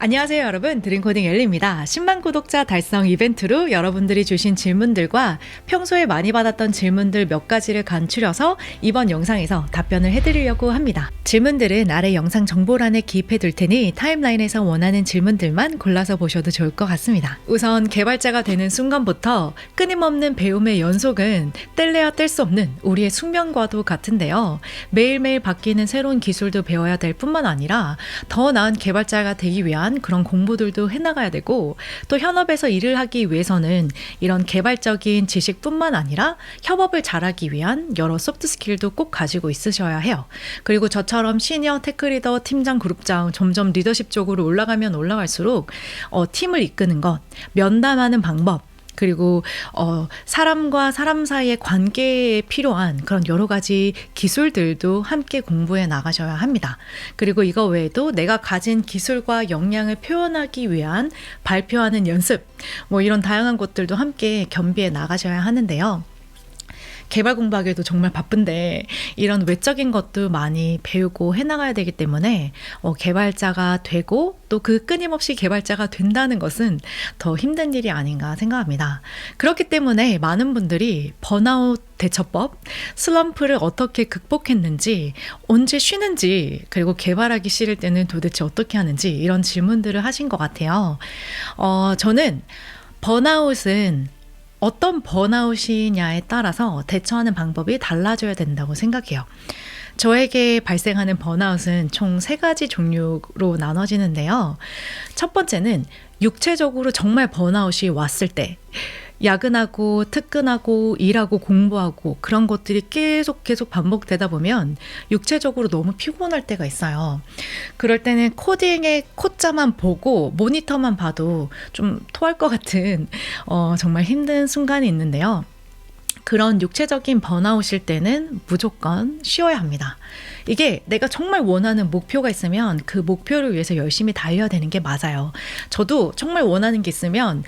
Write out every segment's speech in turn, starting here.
안녕하세요 여러분, 드림코딩 엘리입니다. 10만 구독자 달성 이벤트로 여러분들이 주신 질문들과 평소에 많이 받았던 질문들 몇 가지를 간추려서 이번 영상에서 답변을 해드리려고 합니다. 질문들은 아래 영상 정보란에 기입해 둘 테니 타임라인에서 원하는 질문들만 골라서 보셔도 좋을 것 같습니다. 우선 개발자가 되는 순간부터 끊임없는 배움의 연속은 뗄래야 뗄 수 없는 우리의 숙명과도 같은데요. 매일매일 바뀌는 새로운 기술도 배워야 될 뿐만 아니라 더 나은 개발자가 되기 위한 그런 공부들도 해나가야 되고, 또 현업에서 일을 하기 위해서는 이런 개발적인 지식뿐만 아니라 협업을 잘하기 위한 여러 소프트 스킬도 꼭 가지고 있으셔야 해요. 그리고 저처럼 시니어 테크리더, 팀장, 그룹장 점점 리더십 쪽으로 올라가면 올라갈수록 팀을 이끄는 것, 면담하는 방법, 그리고 사람과 사람 사이의 관계에 필요한 그런 여러 가지 기술들도 함께 공부해 나가셔야 합니다. 그리고 이거 외에도 내가 가진 기술과 역량을 표현하기 위한 발표하는 연습, 이런 다양한 것들도 함께 겸비해 나가셔야 하는데요. 개발 공부하기에도 정말 바쁜데 이런 외적인 것도 많이 배우고 해나가야 되기 때문에 개발자가 되고 또 그 끊임없이 개발자가 된다는 것은 더 힘든 일이 아닌가 생각합니다. 그렇기 때문에 많은 분들이 번아웃 대처법, 슬럼프를 어떻게 극복했는지, 언제 쉬는지, 그리고 개발하기 싫을 때는 도대체 어떻게 하는지 이런 질문들을 하신 것 같아요. 저는 번아웃은 어떤 번아웃이냐에 따라서 대처하는 방법이 달라져야 된다고 생각해요. 저에게 발생하는 번아웃은 총 3가지 종류로 나눠지는데요. 첫 번째는 육체적으로 정말 번아웃이 왔을 때, 야근하고 특근하고 일하고 공부하고 그런 것들이 계속 반복되다 보면 육체적으로 너무 피곤할 때가 있어요. 그럴 때는 코딩의 코자만 보고 모니터만 봐도 좀 토할 것 같은 정말 힘든 순간이 있는데요. 그런 육체적인 번아웃일 때는 무조건 쉬어야 합니다. 이게 내가 정말 원하는 목표가 있으면 그 목표를 위해서 열심히 달려야 되는 게 맞아요. 저도 정말 원하는 게 있으면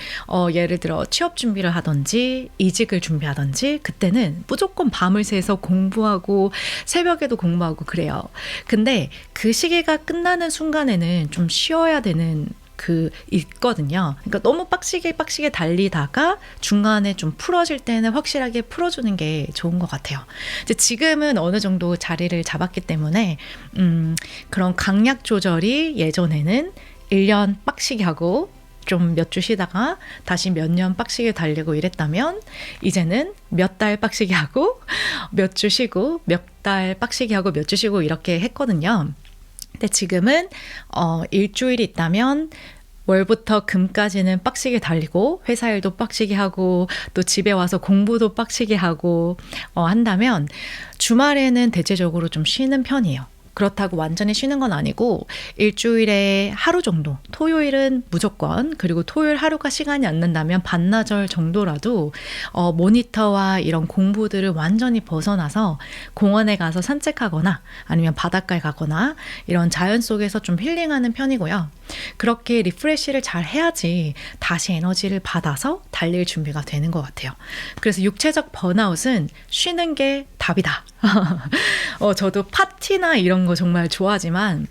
예를 들어 취업 준비를 하든지 이직을 준비하든지 그때는 무조건 밤을 새서 공부하고 새벽에도 공부하고 그래요. 근데 그 시기가 끝나는 순간에는 좀 쉬어야 되는 있거든요. 그러니까 너무 빡시게 달리다가 중간에 좀 풀어질 때는 확실하게 풀어주는 게 좋은 것 같아요. 이제 지금은 어느 정도 자리를 잡았기 때문에 그런 강약 조절이 예전에는 1년 빡시게 하고 좀 몇 주 쉬다가 다시 몇 년 빡시게 달리고 이랬다면, 이제는 몇 달 빡시게 하고 몇 주 쉬고 몇 달 빡시게 하고 몇 주 쉬고 이렇게 했거든요. 근데 지금은 일주일이 있다면 월부터 금까지는 빡시게 달리고 회사 일도 빡시게 하고 또 집에 와서 공부도 빡시게 하고 한다면 주말에는 대체적으로 좀 쉬는 편이에요. 그렇다고 완전히 쉬는 건 아니고 일주일에 하루 정도, 토요일은 무조건, 그리고 토요일 하루가 시간이 안 난다면 반나절 정도라도 모니터와 이런 공부들을 완전히 벗어나서 공원에 가서 산책하거나 아니면 바닷가에 가거나 이런 자연 속에서 좀 힐링하는 편이고요. 그렇게 리프레시를 잘 해야지 다시 에너지를 받아서 달릴 준비가 되는 것 같아요. 그래서 육체적 번아웃은 쉬는 게 답이다. 저도 파티나 이런 거 정말 좋아하지만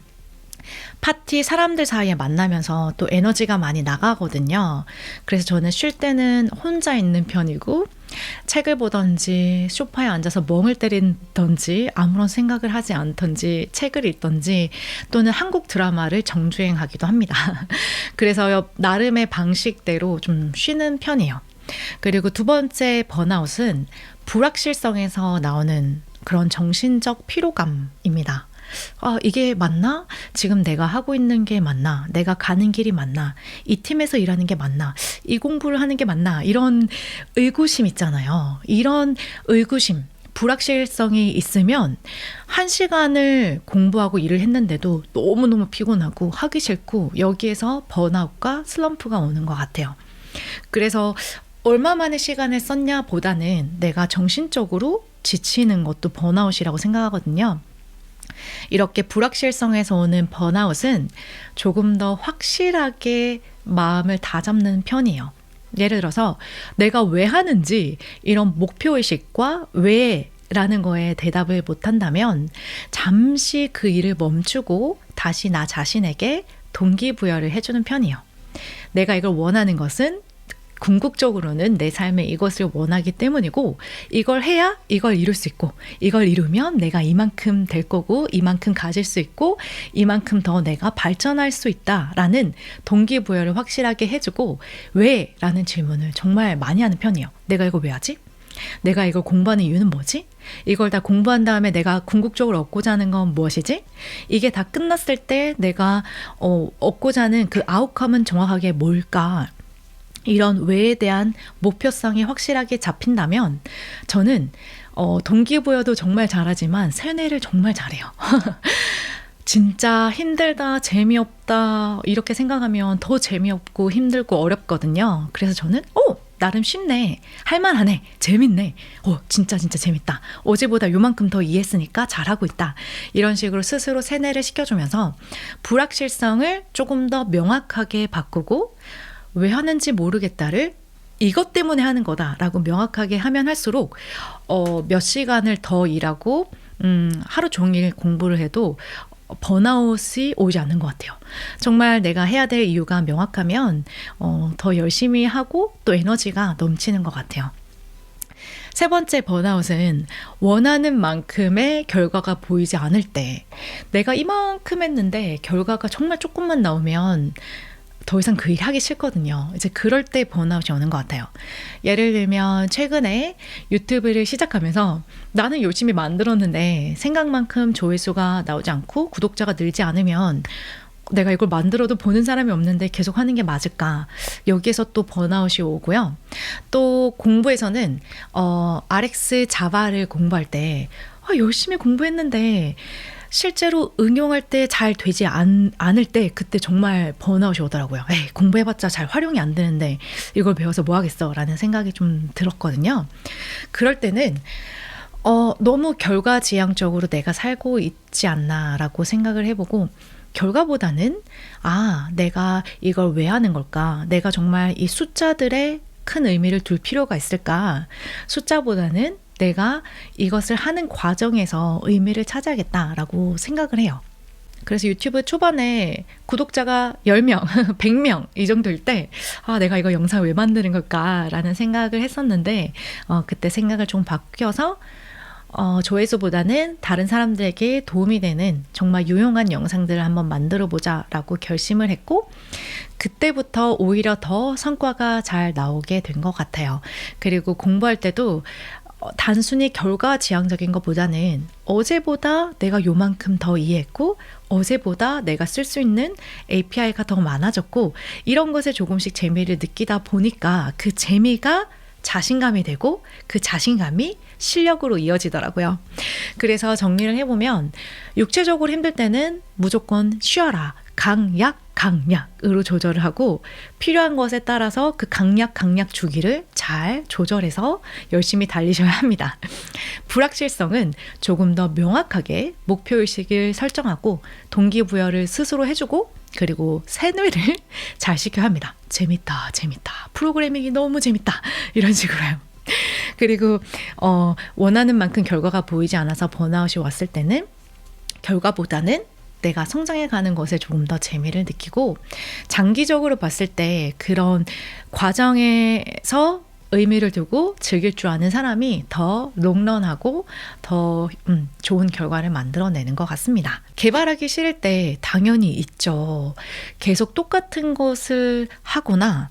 파티 사람들 사이에 만나면서 또 에너지가 많이 나가거든요. 그래서 저는 쉴 때는 혼자 있는 편이고 책을 보던지 소파에 앉아서 멍을 때린던지 아무런 생각을 하지 않던지 책을 읽던지 또는 한국 드라마를 정주행하기도 합니다. 그래서 나름의 방식대로 좀 쉬는 편이에요. 그리고 두 번째 번아웃은 불확실성에서 나오는 그런 정신적 피로감입니다. 이게 맞나? 지금 내가 하고 있는 게 맞나? 내가 가는 길이 맞나? 이 팀에서 일하는 게 맞나? 이 공부를 하는 게 맞나? 이런 의구심 있잖아요. 이런 의구심, 불확실성이 있으면 1시간을 공부하고 일을 했는데도 너무너무 피곤하고 하기 싫고 여기에서 번아웃과 슬럼프가 오는 것 같아요. 그래서 얼마만의 시간을 썼냐 보다는 내가 정신적으로 지치는 것도 번아웃이라고 생각하거든요. 이렇게 불확실성에서 오는 번아웃은 조금 더 확실하게 마음을 다잡는 편이에요. 예를 들어서 내가 왜 하는지 이런 목표의식과 왜 라는 거에 대답을 못한다면 잠시 그 일을 멈추고 다시 나 자신에게 동기부여를 해주는 편이에요. 내가 이걸 원하는 것은 궁극적으로는 내 삶에 이것을 원하기 때문이고, 이걸 해야 이걸 이룰 수 있고, 이걸 이루면 내가 이만큼 될 거고, 이만큼 가질 수 있고, 이만큼 더 내가 발전할 수 있다라는 동기부여를 확실하게 해주고, 왜? 라는 질문을 정말 많이 하는 편이에요. 내가 이걸 왜 하지? 내가 이걸 공부하는 이유는 뭐지? 이걸 다 공부한 다음에 내가 궁극적으로 얻고자 하는 건 무엇이지? 이게 다 끝났을 때 내가 얻고자 하는 그 아웃컴은 정확하게 뭘까? 이런 왜에 대한 목표성이 확실하게 잡힌다면 저는 동기부여도 정말 잘하지만 세뇌를 정말 잘해요. 진짜 힘들다, 재미없다 이렇게 생각하면 더 재미없고 힘들고 어렵거든요. 그래서 저는 나름 쉽네, 할만하네, 재밌네, 진짜 재밌다, 어제보다 요만큼 더 이해했으니까 잘하고 있다, 이런 식으로 스스로 세뇌를 시켜주면서 불확실성을 조금 더 명확하게 바꾸고, 왜 하는지 모르겠다를 이것 때문에 하는 거다라고 명확하게 하면 할수록 몇 시간을 더 일하고 하루 종일 공부를 해도 번아웃이 오지 않는 것 같아요. 정말 내가 해야 될 이유가 명확하면 더 열심히 하고 또 에너지가 넘치는 것 같아요. 세 번째 번아웃은 원하는 만큼의 결과가 보이지 않을 때, 내가 이만큼 했는데 결과가 정말 조금만 나오면 더 이상 그 일 하기 싫거든요. 이제 그럴 때 번아웃이 오는 것 같아요. 예를 들면 최근에 유튜브를 시작하면서 나는 열심히 만들었는데 생각만큼 조회수가 나오지 않고 구독자가 늘지 않으면 내가 이걸 만들어도 보는 사람이 없는데 계속 하는 게 맞을까? 여기에서 또 번아웃이 오고요. 또 공부에서는 RX 자바를 공부할 때 열심히 공부했는데 실제로 응용할 때 잘 되지 않을 때 그때 정말 번아웃이 오더라고요. 공부해봤자 잘 활용이 안 되는데 이걸 배워서 뭐 하겠어 라는 생각이 좀 들었거든요. 그럴 때는 너무 결과지향적으로 내가 살고 있지 않나 라고 생각을 해보고, 결과보다는 내가 이걸 왜 하는 걸까? 내가 정말 이 숫자들에 큰 의미를 둘 필요가 있을까? 숫자보다는 내가 이것을 하는 과정에서 의미를 찾아야겠다라고 생각을 해요. 그래서 유튜브 초반에 구독자가 10명, 100명 이 정도일 때 내가 이거 영상을 왜 만드는 걸까라는 생각을 했었는데 그때 생각을 좀 바뀌어서 조회수보다는 다른 사람들에게 도움이 되는 정말 유용한 영상들을 한번 만들어 보자라고 결심을 했고, 그때부터 오히려 더 성과가 잘 나오게 된 것 같아요. 그리고 공부할 때도 단순히 결과지향적인 것보다는 어제보다 내가 요만큼 더 이해했고, 어제보다 내가 쓸 수 있는 API가 더 많아졌고, 이런 것에 조금씩 재미를 느끼다 보니까 그 재미가 자신감이 되고 그 자신감이 실력으로 이어지더라고요. 그래서 정리를 해보면 육체적으로 힘들 때는 무조건 쉬어라, 강약으로 조절을 하고, 필요한 것에 따라서 그 강약 주기를 잘 조절해서 열심히 달리셔야 합니다. 불확실성은 조금 더 명확하게 목표의식을 설정하고 동기부여를 스스로 해주고, 그리고 세뇌를 잘 시켜야 합니다. 재밌다, 프로그래밍이 너무 재밌다, 이런 식으로요. 그리고 원하는 만큼 결과가 보이지 않아서 번아웃이 왔을 때는 결과보다는 내가 성장해가는 것에 조금 더 재미를 느끼고, 장기적으로 봤을 때 그런 과정에서 의미를 두고 즐길 줄 아는 사람이 더 롱런하고 더 좋은 결과를 만들어내는 것 같습니다. 개발하기 싫을 때 당연히 있죠. 계속 똑같은 것을 하거나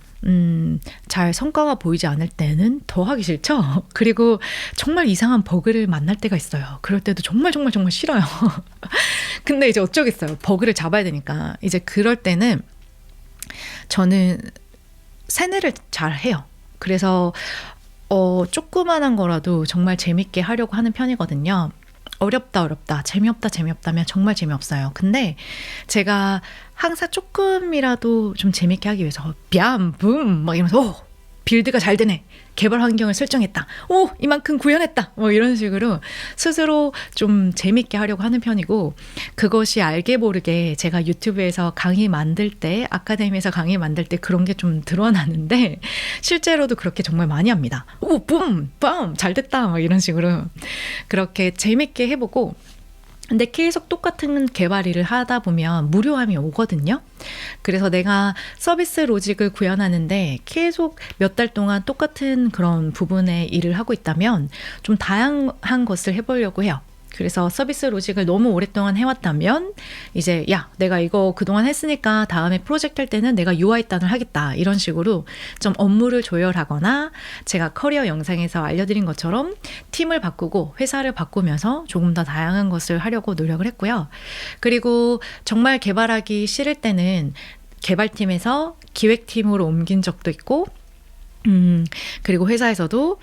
잘 성과가 보이지 않을 때는 더 하기 싫죠. 그리고 정말 이상한 버그를 만날 때가 있어요. 그럴 때도 정말 싫어요. 근데 이제 어쩌겠어요. 버그를 잡아야 되니까. 이제 그럴 때는 저는 세뇌를 잘 해요. 그래서 조그만한 거라도 정말 재밌게 하려고 하는 편이거든요. 어렵다, 재미없다면 정말 재미없어요. 근데 제가 항상 조금이라도 좀 재밌게 하기 위해서 뺨, 붐 막 이러면서 빌드가 잘 되네, 개발 환경을 설정했다, 이만큼 구현했다, 이런 식으로 스스로 좀 재밌게 하려고 하는 편이고, 그것이 알게 모르게 제가 유튜브에서 강의 만들 때, 아카데미에서 강의 만들 때 그런 게 좀 드러나는데, 실제로도 그렇게 정말 많이 합니다. 붐, 빰, 잘 됐다, 이런 식으로 그렇게 재밌게 해보고, 근데 계속 똑같은 개발 일을 하다 보면 무료함이 오거든요. 그래서 내가 서비스 로직을 구현하는데 계속 몇 달 동안 똑같은 그런 부분의 일을 하고 있다면 좀 다양한 것을 해보려고 해요. 그래서 서비스 로직을 너무 오랫동안 해왔다면 이제 야, 내가 이거 그동안 했으니까 다음에 프로젝트 할 때는 내가 UI 단을 하겠다, 이런 식으로 좀 업무를 조율하거나, 제가 커리어 영상에서 알려드린 것처럼 팀을 바꾸고 회사를 바꾸면서 조금 더 다양한 것을 하려고 노력을 했고요. 그리고 정말 개발하기 싫을 때는 개발팀에서 기획팀으로 옮긴 적도 있고, 그리고 회사에서도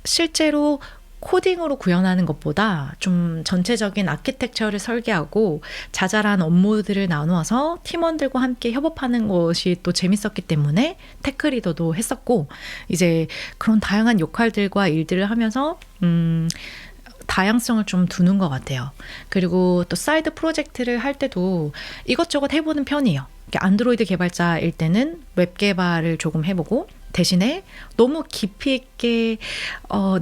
실제로 코딩으로 구현하는 것보다 좀 전체적인 아키텍처를 설계하고 자잘한 업무들을 나누어서 팀원들과 함께 협업하는 것이 또 재밌었기 때문에 테크리더도 했었고, 이제 그런 다양한 역할들과 일들을 하면서 다양성을 좀 두는 것 같아요. 그리고 또 사이드 프로젝트를 할 때도 이것저것 해보는 편이에요. 안드로이드 개발자일 때는 웹 개발을 조금 해보고, 대신에 너무 깊이 있게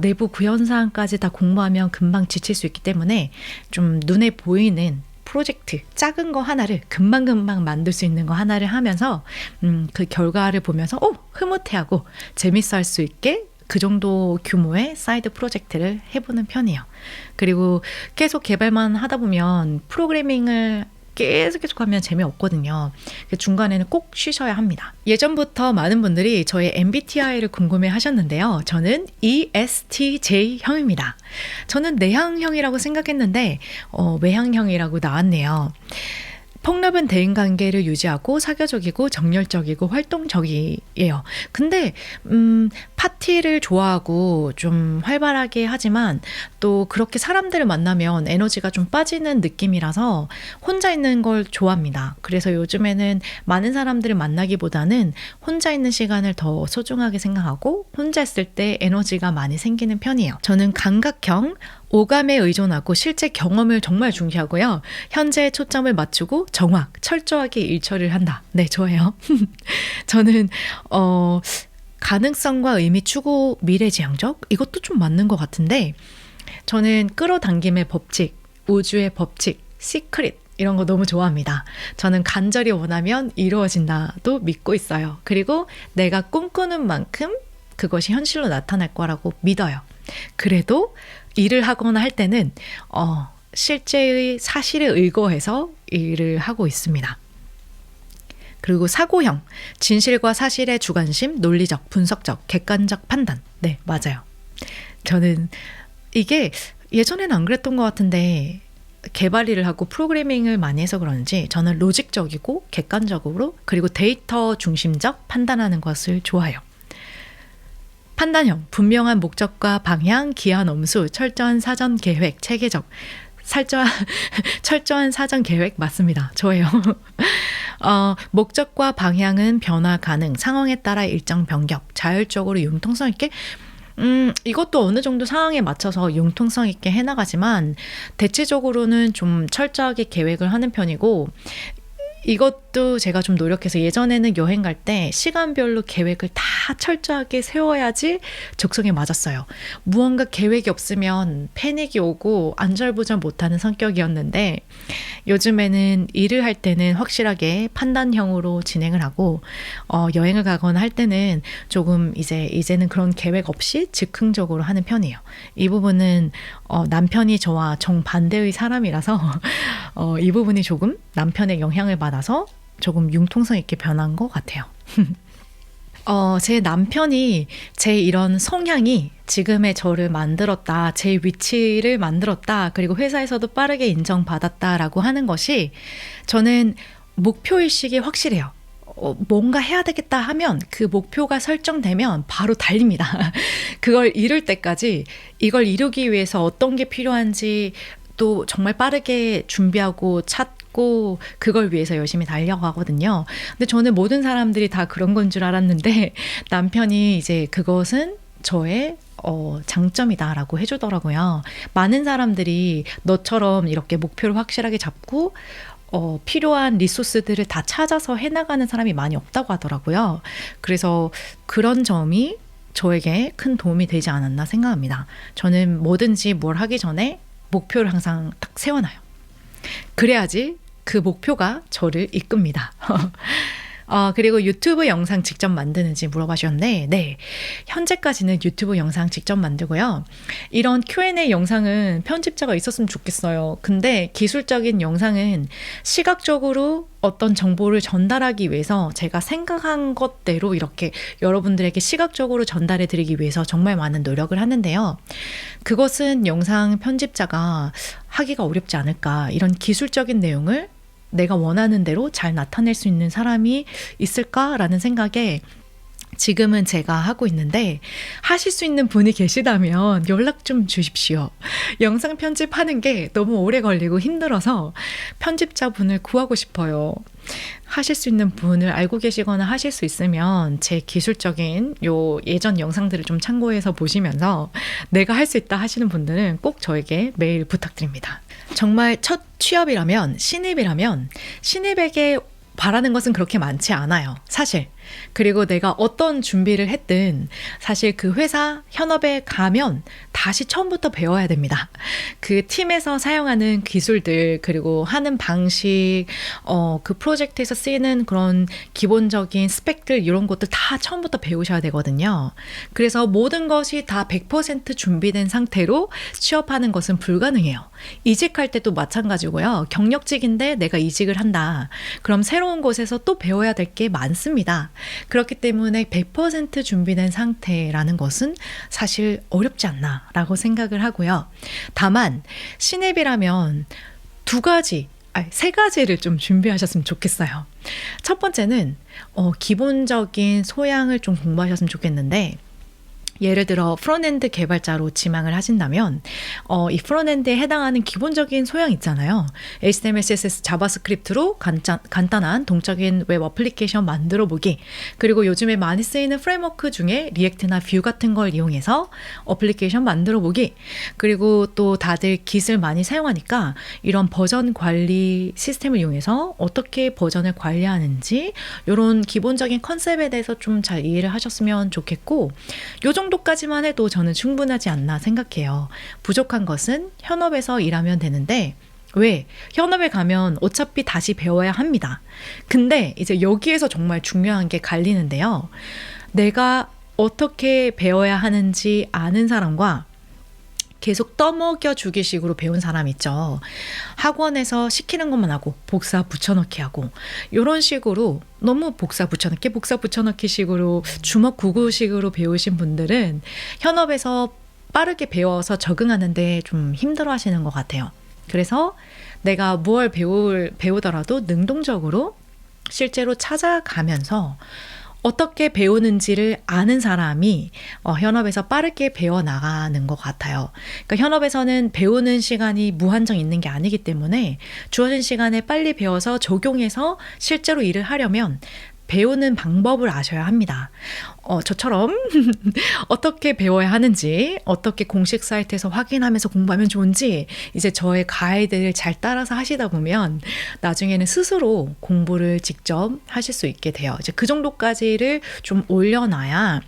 내부 구현사항까지 다 공부하면 금방 지칠 수 있기 때문에 좀 눈에 보이는 프로젝트, 작은 거 하나를 금방금방 만들 수 있는 거 하나를 하면서 그 결과를 보면서 흐뭇해하고 재밌어 할 수 있게 그 정도 규모의 사이드 프로젝트를 해보는 편이에요. 그리고 계속 개발만 하다 보면 프로그래밍을 계속 하면 재미없거든요. 중간에는 꼭 쉬셔야 합니다. 예전부터 많은 분들이 저의 MBTI를 궁금해 하셨는데요. 저는 ESTJ형입니다. 저는 내향형이라고 생각했는데 외향형이라고 나왔네요. 폭넓은 대인관계를 유지하고 사교적이고 정열적이고 활동적이에요. 근데 파티를 좋아하고 좀 활발하게 하지만 또 그렇게 사람들을 만나면 에너지가 좀 빠지는 느낌이라서 혼자 있는 걸 좋아합니다. 그래서 요즘에는 많은 사람들을 만나기보다는 혼자 있는 시간을 더 소중하게 생각하고 혼자 있을 때 에너지가 많이 생기는 편이에요. 저는 감각형, 오감에 의존하고 실제 경험을 정말 중시하고요. 현재에 초점을 맞추고 정확, 철저하게 일처리를 한다. 네, 저예요. 저는 가능성과 의미 추구, 미래지향적? 이것도 좀 맞는 것 같은데, 저는 끌어당김의 법칙, 우주의 법칙, 시크릿, 이런 거 너무 좋아합니다. 저는 간절히 원하면 이루어진다도 믿고 있어요. 그리고 내가 꿈꾸는 만큼 그것이 현실로 나타날 거라고 믿어요. 그래도 일을 하거나 할 때는 실제의 사실에 의거해서 일을 하고 있습니다. 그리고 사고형, 진실과 사실의 주관심, 논리적, 분석적, 객관적 판단. 네, 맞아요. 저는 이게 예전에는 안 그랬던 것 같은데 개발 일을 하고 프로그래밍을 많이 해서 그런지 저는 로직적이고 객관적으로, 그리고 데이터 중심적 판단하는 것을 좋아해요. 판단형, 분명한 목적과 방향, 기한 엄수, 철저한 사전 계획, 체계적, 철저한 사전 계획 맞습니다. 저예요. 목적과 방향은 변화 가능, 상황에 따라 일정 변경, 자율적으로 융통성 있게, 이것도 어느 정도 상황에 맞춰서 융통성 있게 해나가지만 대체적으로는 좀 철저하게 계획을 하는 편이고, 이것도 제가 좀 노력해서 예전에는 여행 갈 때 시간별로 계획을 다 철저하게 세워야지 적성에 맞았어요. 무언가 계획이 없으면 패닉이 오고 안절부절 못하는 성격이었는데 요즘에는 일을 할 때는 확실하게 판단형으로 진행을 하고 여행을 가거나 할 때는 조금 이제는 그런 계획 없이 즉흥적으로 하는 편이에요. 이 부분은 남편이 저와 정반대의 사람이라서 이 부분이 조금 남편의 영향을 받아서 조금 융통성 있게 변한 것 같아요. 제 남편이 제 이런 성향이 지금의 저를 만들었다, 제 위치를 만들었다, 그리고 회사에서도 빠르게 인정받았다라고 하는 것이, 저는 목표의식이 확실해요. 뭔가 해야 되겠다 하면 그 목표가 설정되면 바로 달립니다. 그걸 이룰 때까지, 이걸 이루기 위해서 어떤 게 필요한지 또 정말 빠르게 준비하고 찾고 그걸 위해서 열심히 달려가거든요. 근데 저는 모든 사람들이 다 그런 건 줄 알았는데 남편이 이제 그것은 저의 장점이다라고 해주더라고요. 많은 사람들이 너처럼 이렇게 목표를 확실하게 잡고 필요한 리소스들을 다 찾아서 해나가는 사람이 많이 없다고 하더라고요. 그래서 그런 점이 저에게 큰 도움이 되지 않았나 생각합니다. 저는 뭐든지 뭘 하기 전에 목표를 항상 딱 세워놔요. 그래야지 그 목표가 저를 이끕니다. 그리고 유튜브 영상 직접 만드는지 물어보셨는데, 네, 현재까지는 유튜브 영상 직접 만들고요. 이런 Q&A 영상은 편집자가 있었으면 좋겠어요. 근데 기술적인 영상은 시각적으로 어떤 정보를 전달하기 위해서 제가 생각한 것대로 이렇게 여러분들에게 시각적으로 전달해 드리기 위해서 정말 많은 노력을 하는데요. 그것은 영상 편집자가 하기가 어렵지 않을까, 이런 기술적인 내용을 내가 원하는 대로 잘 나타낼 수 있는 사람이 있을까라는 생각에 지금은 제가 하고 있는데, 하실 수 있는 분이 계시다면 연락 좀 주십시오. 영상 편집하는 게 너무 오래 걸리고 힘들어서 편집자분을 구하고 싶어요. 하실 수 있는 분을 알고 계시거나 하실 수 있으면 제 기술적인 예전 영상들을 좀 참고해서 보시면서 내가 할 수 있다 하시는 분들은 꼭 저에게 메일 부탁드립니다. 정말 첫 취업이라면, 신입에게 바라는 것은 그렇게 많지 않아요, 사실. 그리고 내가 어떤 준비를 했든 사실 그 회사 현업에 가면 다시 처음부터 배워야 됩니다. 그 팀에서 사용하는 기술들, 그리고 하는 방식, 그 프로젝트에서 쓰이는 그런 기본적인 스펙들, 이런 것들 다 처음부터 배우셔야 되거든요. 그래서 모든 것이 다 100% 준비된 상태로 취업하는 것은 불가능해요. 이직할 때도 마찬가지고요. 경력직인데 내가 이직을 한다. 그럼 새로운 곳에서 또 배워야 될 게 많습니다. 그렇기 때문에 100% 준비된 상태라는 것은 사실 어렵지 않나라고 생각을 하고요. 다만 신입이라면 세 가지를 좀 준비하셨으면 좋겠어요. 첫 번째는 기본적인 소양을 좀 공부하셨으면 좋겠는데, 예를 들어 프론트엔드 개발자로 지망을 하신다면 이 프론트엔드에 해당하는 기본적인 소양 있잖아요. HTML, CSS, 자바스크립트로 간단한 동적인 웹 어플리케이션 만들어 보기, 그리고 요즘에 많이 쓰이는 프레임워크 중에 리액트나 뷰 같은 걸 이용해서 어플리케이션 만들어 보기, 그리고 또 다들 Git을 많이 사용하니까 이런 버전 관리 시스템을 이용해서 어떻게 버전을 관리하는지, 이런 기본적인 컨셉에 대해서 좀 잘 이해를 하셨으면 좋겠고, 요 정도까지만 해도 저는 충분하지 않나 생각해요. 부족한 것은 현업에서 일하면 되는데, 왜? 현업에 가면 어차피 다시 배워야 합니다. 근데 이제 여기에서 정말 중요한 게 갈리는데요. 내가 어떻게 배워야 하는지 아는 사람과 계속 떠먹여 주기 식으로 배운 사람 있죠. 학원에서 시키는 것만 하고 복사 붙여넣기 하고, 이런 식으로 너무 복사 붙여넣기 식으로 주먹 구구식으로 배우신 분들은 현업에서 빠르게 배워서 적응하는데 좀 힘들어 하시는 것 같아요. 그래서 내가 무엇을 배우더라도 능동적으로 실제로 찾아가면서 어떻게 배우는지를 아는 사람이 현업에서 빠르게 배워나가는 것 같아요. 그러니까 현업에서는 배우는 시간이 무한정 있는 게 아니기 때문에 주어진 시간에 빨리 배워서 적용해서 실제로 일을 하려면 배우는 방법을 아셔야 합니다. 저처럼 어떻게 배워야 하는지, 어떻게 공식 사이트에서 확인하면서 공부하면 좋은지, 이제 저의 가이드를 잘 따라서 하시다 보면 나중에는 스스로 공부를 직접 하실 수 있게 돼요. 이제 그 정도까지를 좀 올려놔야,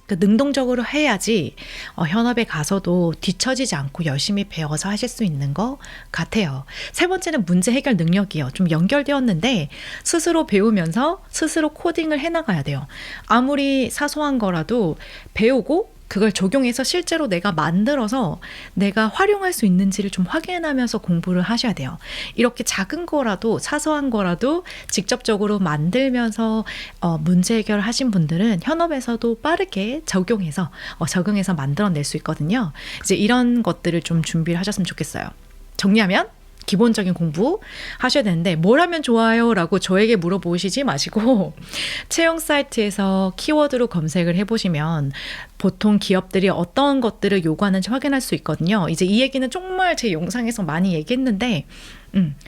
능동적으로 해야지 현업에 가서도 뒤처지지 않고 열심히 배워서 하실 수 있는 것 같아요. 세 번째는 문제 해결 능력이요. 좀 연결되었는데, 스스로 배우면서 스스로 코딩을 해나가야 돼요. 아무리 사소한 거라도 배우고 그걸 적용해서 실제로 내가 만들어서 내가 활용할 수 있는지를 좀 확인하면서 공부를 하셔야 돼요. 이렇게 작은 거라도, 사소한 거라도 직접적으로 만들면서 문제 해결을 하신 분들은 현업에서도 빠르게 적용해서 적응해서 만들어낼 수 있거든요. 이제 이런 것들을 좀 준비를 하셨으면 좋겠어요. 정리하면 기본적인 공부 하셔야 되는데, 뭘 하면 좋아요? 라고 저에게 물어보시지 마시고 채용 사이트에서 키워드로 검색을 해보시면 보통 기업들이 어떤 것들을 요구하는지 확인할 수 있거든요. 이제 이 얘기는 정말 제 영상에서 많이 얘기했는데,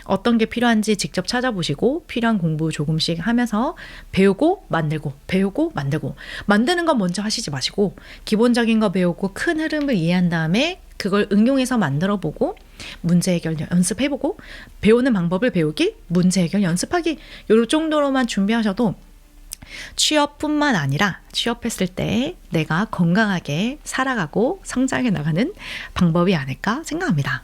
어떤 게 필요한지 직접 찾아보시고 필요한 공부 조금씩 하면서 배우고 만들고, 배우고 만들고, 만드는 건 먼저 하시지 마시고 기본적인 거 배우고 큰 흐름을 이해한 다음에 그걸 응용해서 만들어보고 문제 해결 연습해보고, 배우는 방법을 배우기, 문제 해결 연습하기, 요 정도로만 준비하셔도 취업뿐만 아니라 취업했을 때 내가 건강하게 살아가고 성장해 나가는 방법이 아닐까 생각합니다.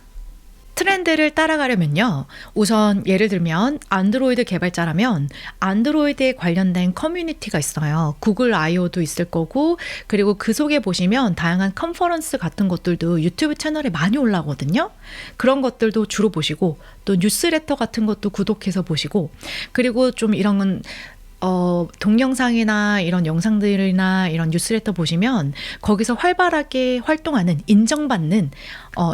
트렌드를 따라가려면요. 우선 예를 들면 안드로이드 개발자라면 안드로이드에 관련된 커뮤니티가 있어요. 구글 I/O도 있을 거고, 그리고 그 속에 보시면 다양한 컨퍼런스 같은 것들도 유튜브 채널에 많이 올라오거든요. 그런 것들도 주로 보시고, 또 뉴스레터 같은 것도 구독해서 보시고, 그리고 좀 이런 동영상이나 이런 영상들이나 이런 뉴스레터 보시면 거기서 활발하게 활동하는, 인정받는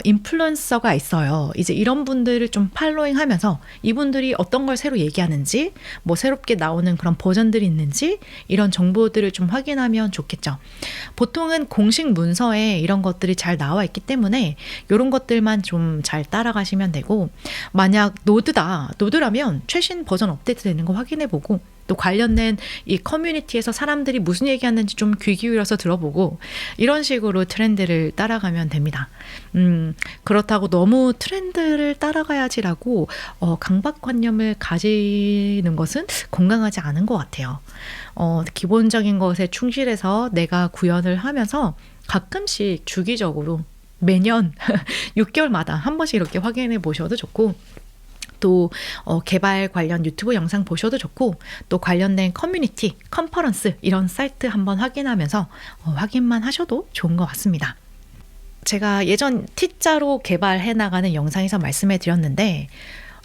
인플루언서가 있어요. 이제 이런 분들을 좀 팔로잉 하면서 이분들이 어떤 걸 새로 얘기하는지, 뭐 새롭게 나오는 그런 버전들이 있는지, 이런 정보들을 좀 확인하면 좋겠죠. 보통은 공식 문서에 이런 것들이 잘 나와 있기 때문에 이런 것들만 좀 잘 따라가시면 되고, 만약 노드라면 최신 버전 업데이트 되는 거 확인해보고, 또 관련된 이 커뮤니티에서 사람들이 무슨 얘기하는지 좀 귀 기울여서 들어보고, 이런 식으로 트렌드를 따라가면 됩니다. 그렇다고 너무 트렌드를 따라가야지라고 강박관념을 가지는 것은 건강하지 않은 것 같아요. 기본적인 것에 충실해서 내가 구현을 하면서 가끔씩 주기적으로 매년 6개월마다 한 번씩 이렇게 확인해 보셔도 좋고, 또 개발 관련 유튜브 영상 보셔도 좋고, 또 관련된 커뮤니티, 컨퍼런스 이런 사이트 한번 확인하면서 확인만 하셔도 좋은 것 같습니다. 제가 예전 T자로 개발해 나가는 영상에서 말씀해 드렸는데,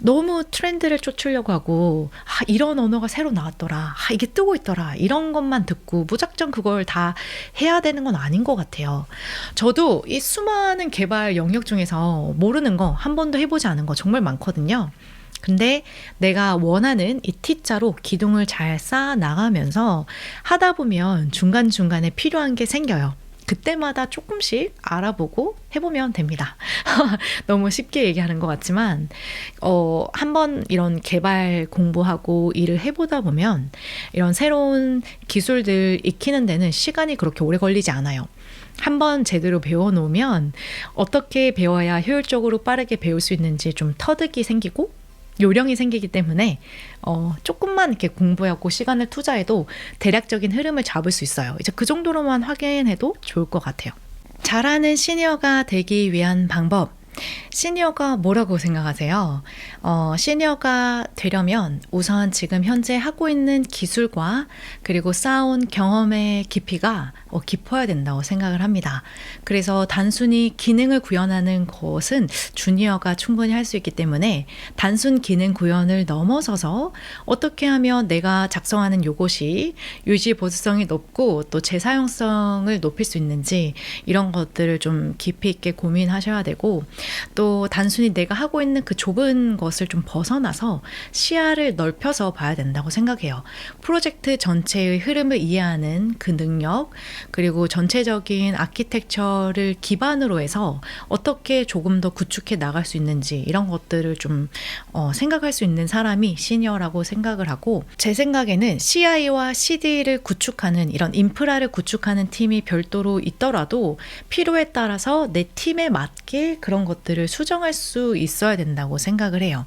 너무 트렌드를 쫓으려고 하고, 이런 언어가 새로 나왔더라, 이게 뜨고 있더라, 이런 것만 듣고 무작정 그걸 다 해야 되는 건 아닌 것 같아요. 저도 이 수많은 개발 영역 중에서 모르는 거, 한 번도 해보지 않은 거 정말 많거든요. 근데 내가 원하는 이 T자로 기둥을 잘 쌓아 나가면서 하다 보면 중간중간에 필요한 게 생겨요. 그때마다 조금씩 알아보고 해보면 됩니다. 너무 쉽게 얘기하는 것 같지만 한번 이런 개발 공부하고 일을 해보다 보면 이런 새로운 기술들 익히는 데는 시간이 그렇게 오래 걸리지 않아요. 한번 제대로 배워놓으면 어떻게 배워야 효율적으로 빠르게 배울 수 있는지 좀 터득이 생기고 요령이 생기기 때문에 조금만 이렇게 공부하고 시간을 투자해도 대략적인 흐름을 잡을 수 있어요. 이제 그 정도로만 확인해도 좋을 것 같아요. 잘하는 시니어가 되기 위한 방법. 시니어가 뭐라고 생각하세요? 시니어가 되려면 우선 지금 현재 하고 있는 기술과 그리고 쌓아온 경험의 깊이가 깊어야 된다고 생각을 합니다. 그래서 단순히 기능을 구현하는 것은 주니어가 충분히 할 수 있기 때문에 단순 기능 구현을 넘어서서 어떻게 하면 내가 작성하는 요것이 유지 보수성이 높고 또 재사용성을 높일 수 있는지, 이런 것들을 좀 깊이 있게 고민하셔야 되고, 또 단순히 내가 하고 있는 그 좁은 것을 좀 벗어나서 시야를 넓혀서 봐야 된다고 생각해요. 프로젝트 전체의 흐름을 이해하는 그 능력, 그리고 전체적인 아키텍처를 기반으로 해서 어떻게 조금 더 구축해 나갈 수 있는지, 이런 것들을 좀 생각할 수 있는 사람이 시니어라고 생각을 하고, 제 생각에는 CI와 CD를 구축하는, 이런 인프라를 구축하는 팀이 별도로 있더라도 필요에 따라서 내 팀에 맞게 그런 것들을 수정할 수 있어야 된다고 생각을 해요.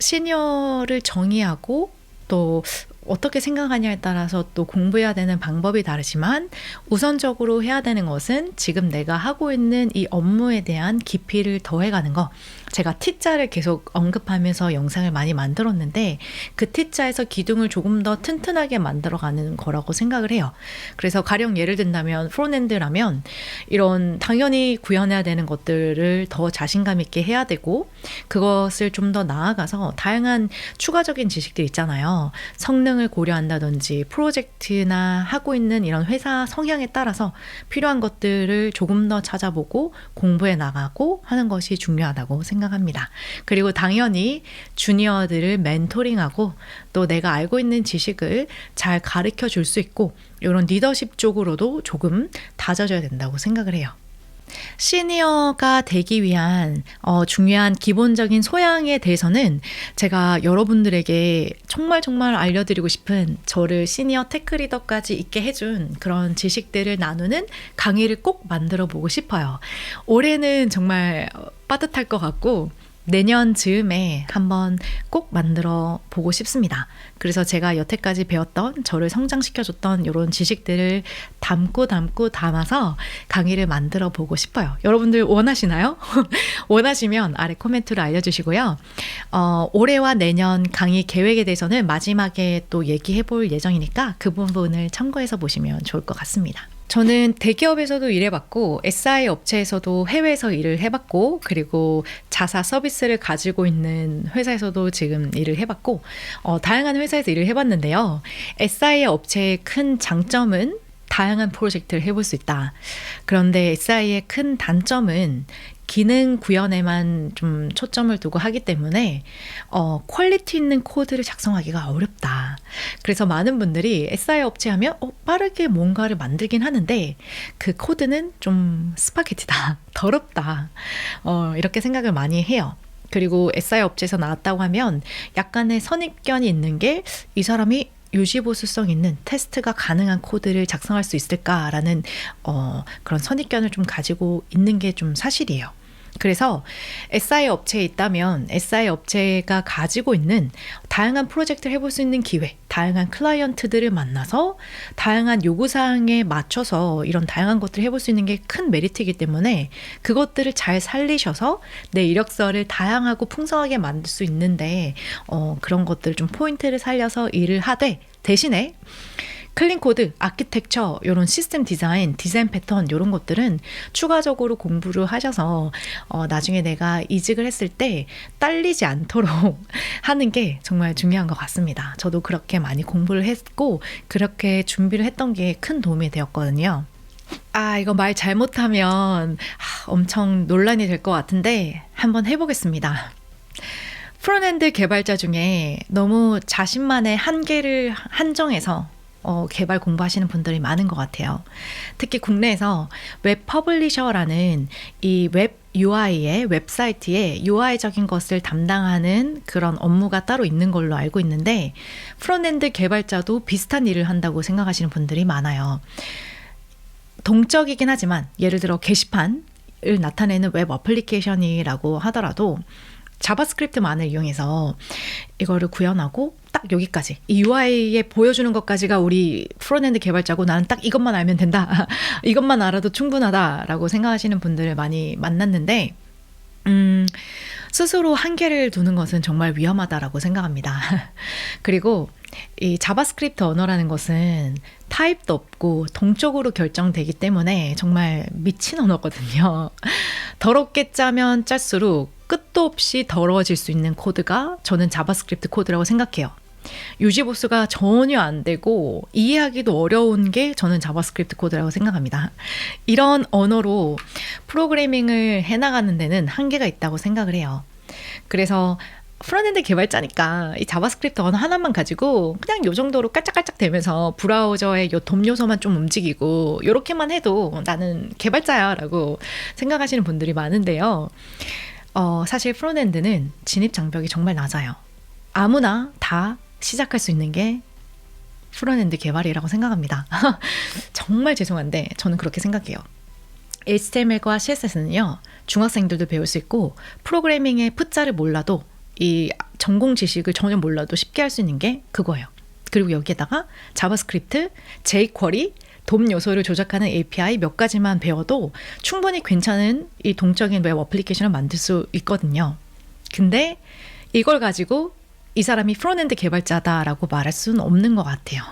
시니어를 정의하고 또 어떻게 생각하냐에 따라서 또 공부해야 되는 방법이 다르지만, 우선적으로 해야 되는 것은 지금 내가 하고 있는 이 업무에 대한 깊이를 더해가는 거. 제가 T자를 계속 언급하면서 영상을 많이 만들었는데, 그 T자에서 기둥을 조금 더 튼튼하게 만들어가는 거라고 생각을 해요. 그래서 가령 예를 든다면 프론엔드라면 이런 당연히 구현해야 되는 것들을 더 자신감 있게 해야 되고, 그것을 좀 더 나아가서 다양한 추가적인 지식들 있잖아요. 성능을 고려한다든지 프로젝트나 하고 있는 이런 회사 성향에 따라서 필요한 것들을 조금 더 찾아보고 공부해 나가고 하는 것이 중요하다고 생각합니다. 그리고 당연히 주니어들을 멘토링하고 또 내가 알고 있는 지식을 잘 가르쳐 줄 수 있고, 이런 리더십 쪽으로도 조금 다져줘야 된다고 생각을 해요. 시니어가 되기 위한 중요한 기본적인 소양에 대해서는 제가 여러분들에게 정말 알려드리고 싶은, 저를 시니어 테크리더까지 있게 해준 그런 지식들을 나누는 강의를 꼭 만들어 보고 싶어요. 올해는 정말 빠듯할 것 같고, 내년 즈음에 한번 꼭 만들어 보고 싶습니다. 그래서 제가 여태까지 배웠던, 저를 성장시켜줬던 이런 지식들을 담아서 강의를 만들어 보고 싶어요. 여러분들 원하시나요? 원하시면 아래 코멘트로 알려주시고요. 올해와 내년 강의 계획에 대해서는 마지막에 또 얘기해 볼 예정이니까 그 부분을 참고해서 보시면 좋을 것 같습니다. 저는 대기업에서도 일해봤고 SI 업체에서도 해외에서 일을 해봤고 그리고 자사 서비스를 가지고 있는 회사에서도 지금 일을 해봤고 다양한 회사에서 일을 해봤는데요. SI 업체의 큰 장점은 다양한 프로젝트를 해볼 수 있다. 그런데 SI의 큰 단점은 기능 구현에만 좀 초점을 두고 하기 때문에 퀄리티 있는 코드를 작성하기가 어렵다. 그래서 많은 분들이 SI 업체 하면 빠르게 뭔가를 만들긴 하는데 그 코드는 좀 스파게티다, 더럽다, 이렇게 생각을 많이 해요. 그리고 SI 업체에서 나왔다고 하면 약간의 선입견이 있는 게 이 사람이 유지보수성 있는 테스트가 가능한 코드를 작성할 수 있을까라는 그런 선입견을 좀 가지고 있는 게 좀 사실이에요. 그래서 SI 업체에 있다면 SI 업체가 가지고 있는 다양한 프로젝트를 해볼 수 있는 기회, 다양한 클라이언트들을 만나서 다양한 요구사항에 맞춰서 이런 다양한 것들을 해볼 수 있는 게 큰 메리트이기 때문에 그것들을 잘 살리셔서 내 이력서를 다양하고 풍성하게 만들 수 있는데 그런 것들을 좀 포인트를 살려서 일을 하되 대신에 클린 코드, 아키텍처, 이런 시스템 디자인 패턴 이런 것들은 추가적으로 공부를 하셔서 나중에 내가 이직을 했을 때 딸리지 않도록 하는 게 정말 중요한 것 같습니다. 저도 그렇게 많이 공부를 했고 그렇게 준비를 했던 게 큰 도움이 되었거든요. 이거 말 잘못하면 엄청 논란이 될 것 같은데 한번 해보겠습니다. 프론트엔드 개발자 중에 너무 자신만의 한계를 한정해서 개발 공부하시는 분들이 많은 것 같아요. 특히 국내에서 웹 퍼블리셔라는 이 웹 UI의 웹사이트의 UI적인 것을 담당하는 그런 업무가 따로 있는 걸로 알고 있는데 프론트엔드 개발자도 비슷한 일을 한다고 생각하시는 분들이 많아요. 동적이긴 하지만 예를 들어 게시판을 나타내는 웹 어플리케이션이라고 하더라도 자바스크립트만을 이용해서 이거를 구현하고 딱 여기까지 이 UI에 보여주는 것까지가 우리 프론트엔드 개발자고 나는 딱 이것만 알면 된다. 이것만 알아도 충분하다라고 생각하시는 분들을 많이 만났는데 스스로 한계를 두는 것은 정말 위험하다라고 생각합니다. 그리고 이 자바스크립트 언어라는 것은 타입도 없고 동적으로 결정되기 때문에 정말 미친 언어거든요. 더럽게 짜면 짤수록 끝도 없이 더러워질 수 있는 코드가 저는 자바스크립트 코드라고 생각해요. 유지보수가 전혀 안 되고 이해하기도 어려운 게 저는 자바스크립트 코드라고 생각합니다. 이런 언어로 프로그래밍을 해나가는 데는 한계가 있다고 생각을 해요. 그래서 프론트엔드 개발자니까 이 자바스크립트 언어 하나만 가지고 그냥 요 정도로 깔짝깔짝 되면서 브라우저의 요 돔 요소만 좀 움직이고 요렇게만 해도 나는 개발자야 라고 생각하시는 분들이 많은데요. 사실 프론트엔드는 진입 장벽이 정말 낮아요. 아무나 다 시작할 수 있는 게 프론트엔드 개발이라고 생각합니다. 정말 죄송한데 저는 그렇게 생각해요. HTML과 CSS는요. 중학생들도 배울 수 있고 프로그래밍의 푸자를 몰라도 이 전공 지식을 전혀 몰라도 쉽게 할 수 있는 게 그거예요. 그리고 여기에다가 자바스크립트, jQuery, 돔 요소를 조작하는 API 몇 가지만 배워도 충분히 괜찮은 이 동적인 웹 어플리케이션을 만들 수 있거든요. 근데 이걸 가지고 이 사람이 프론트엔드 개발자다라고 말할 수는 없는 것 같아요.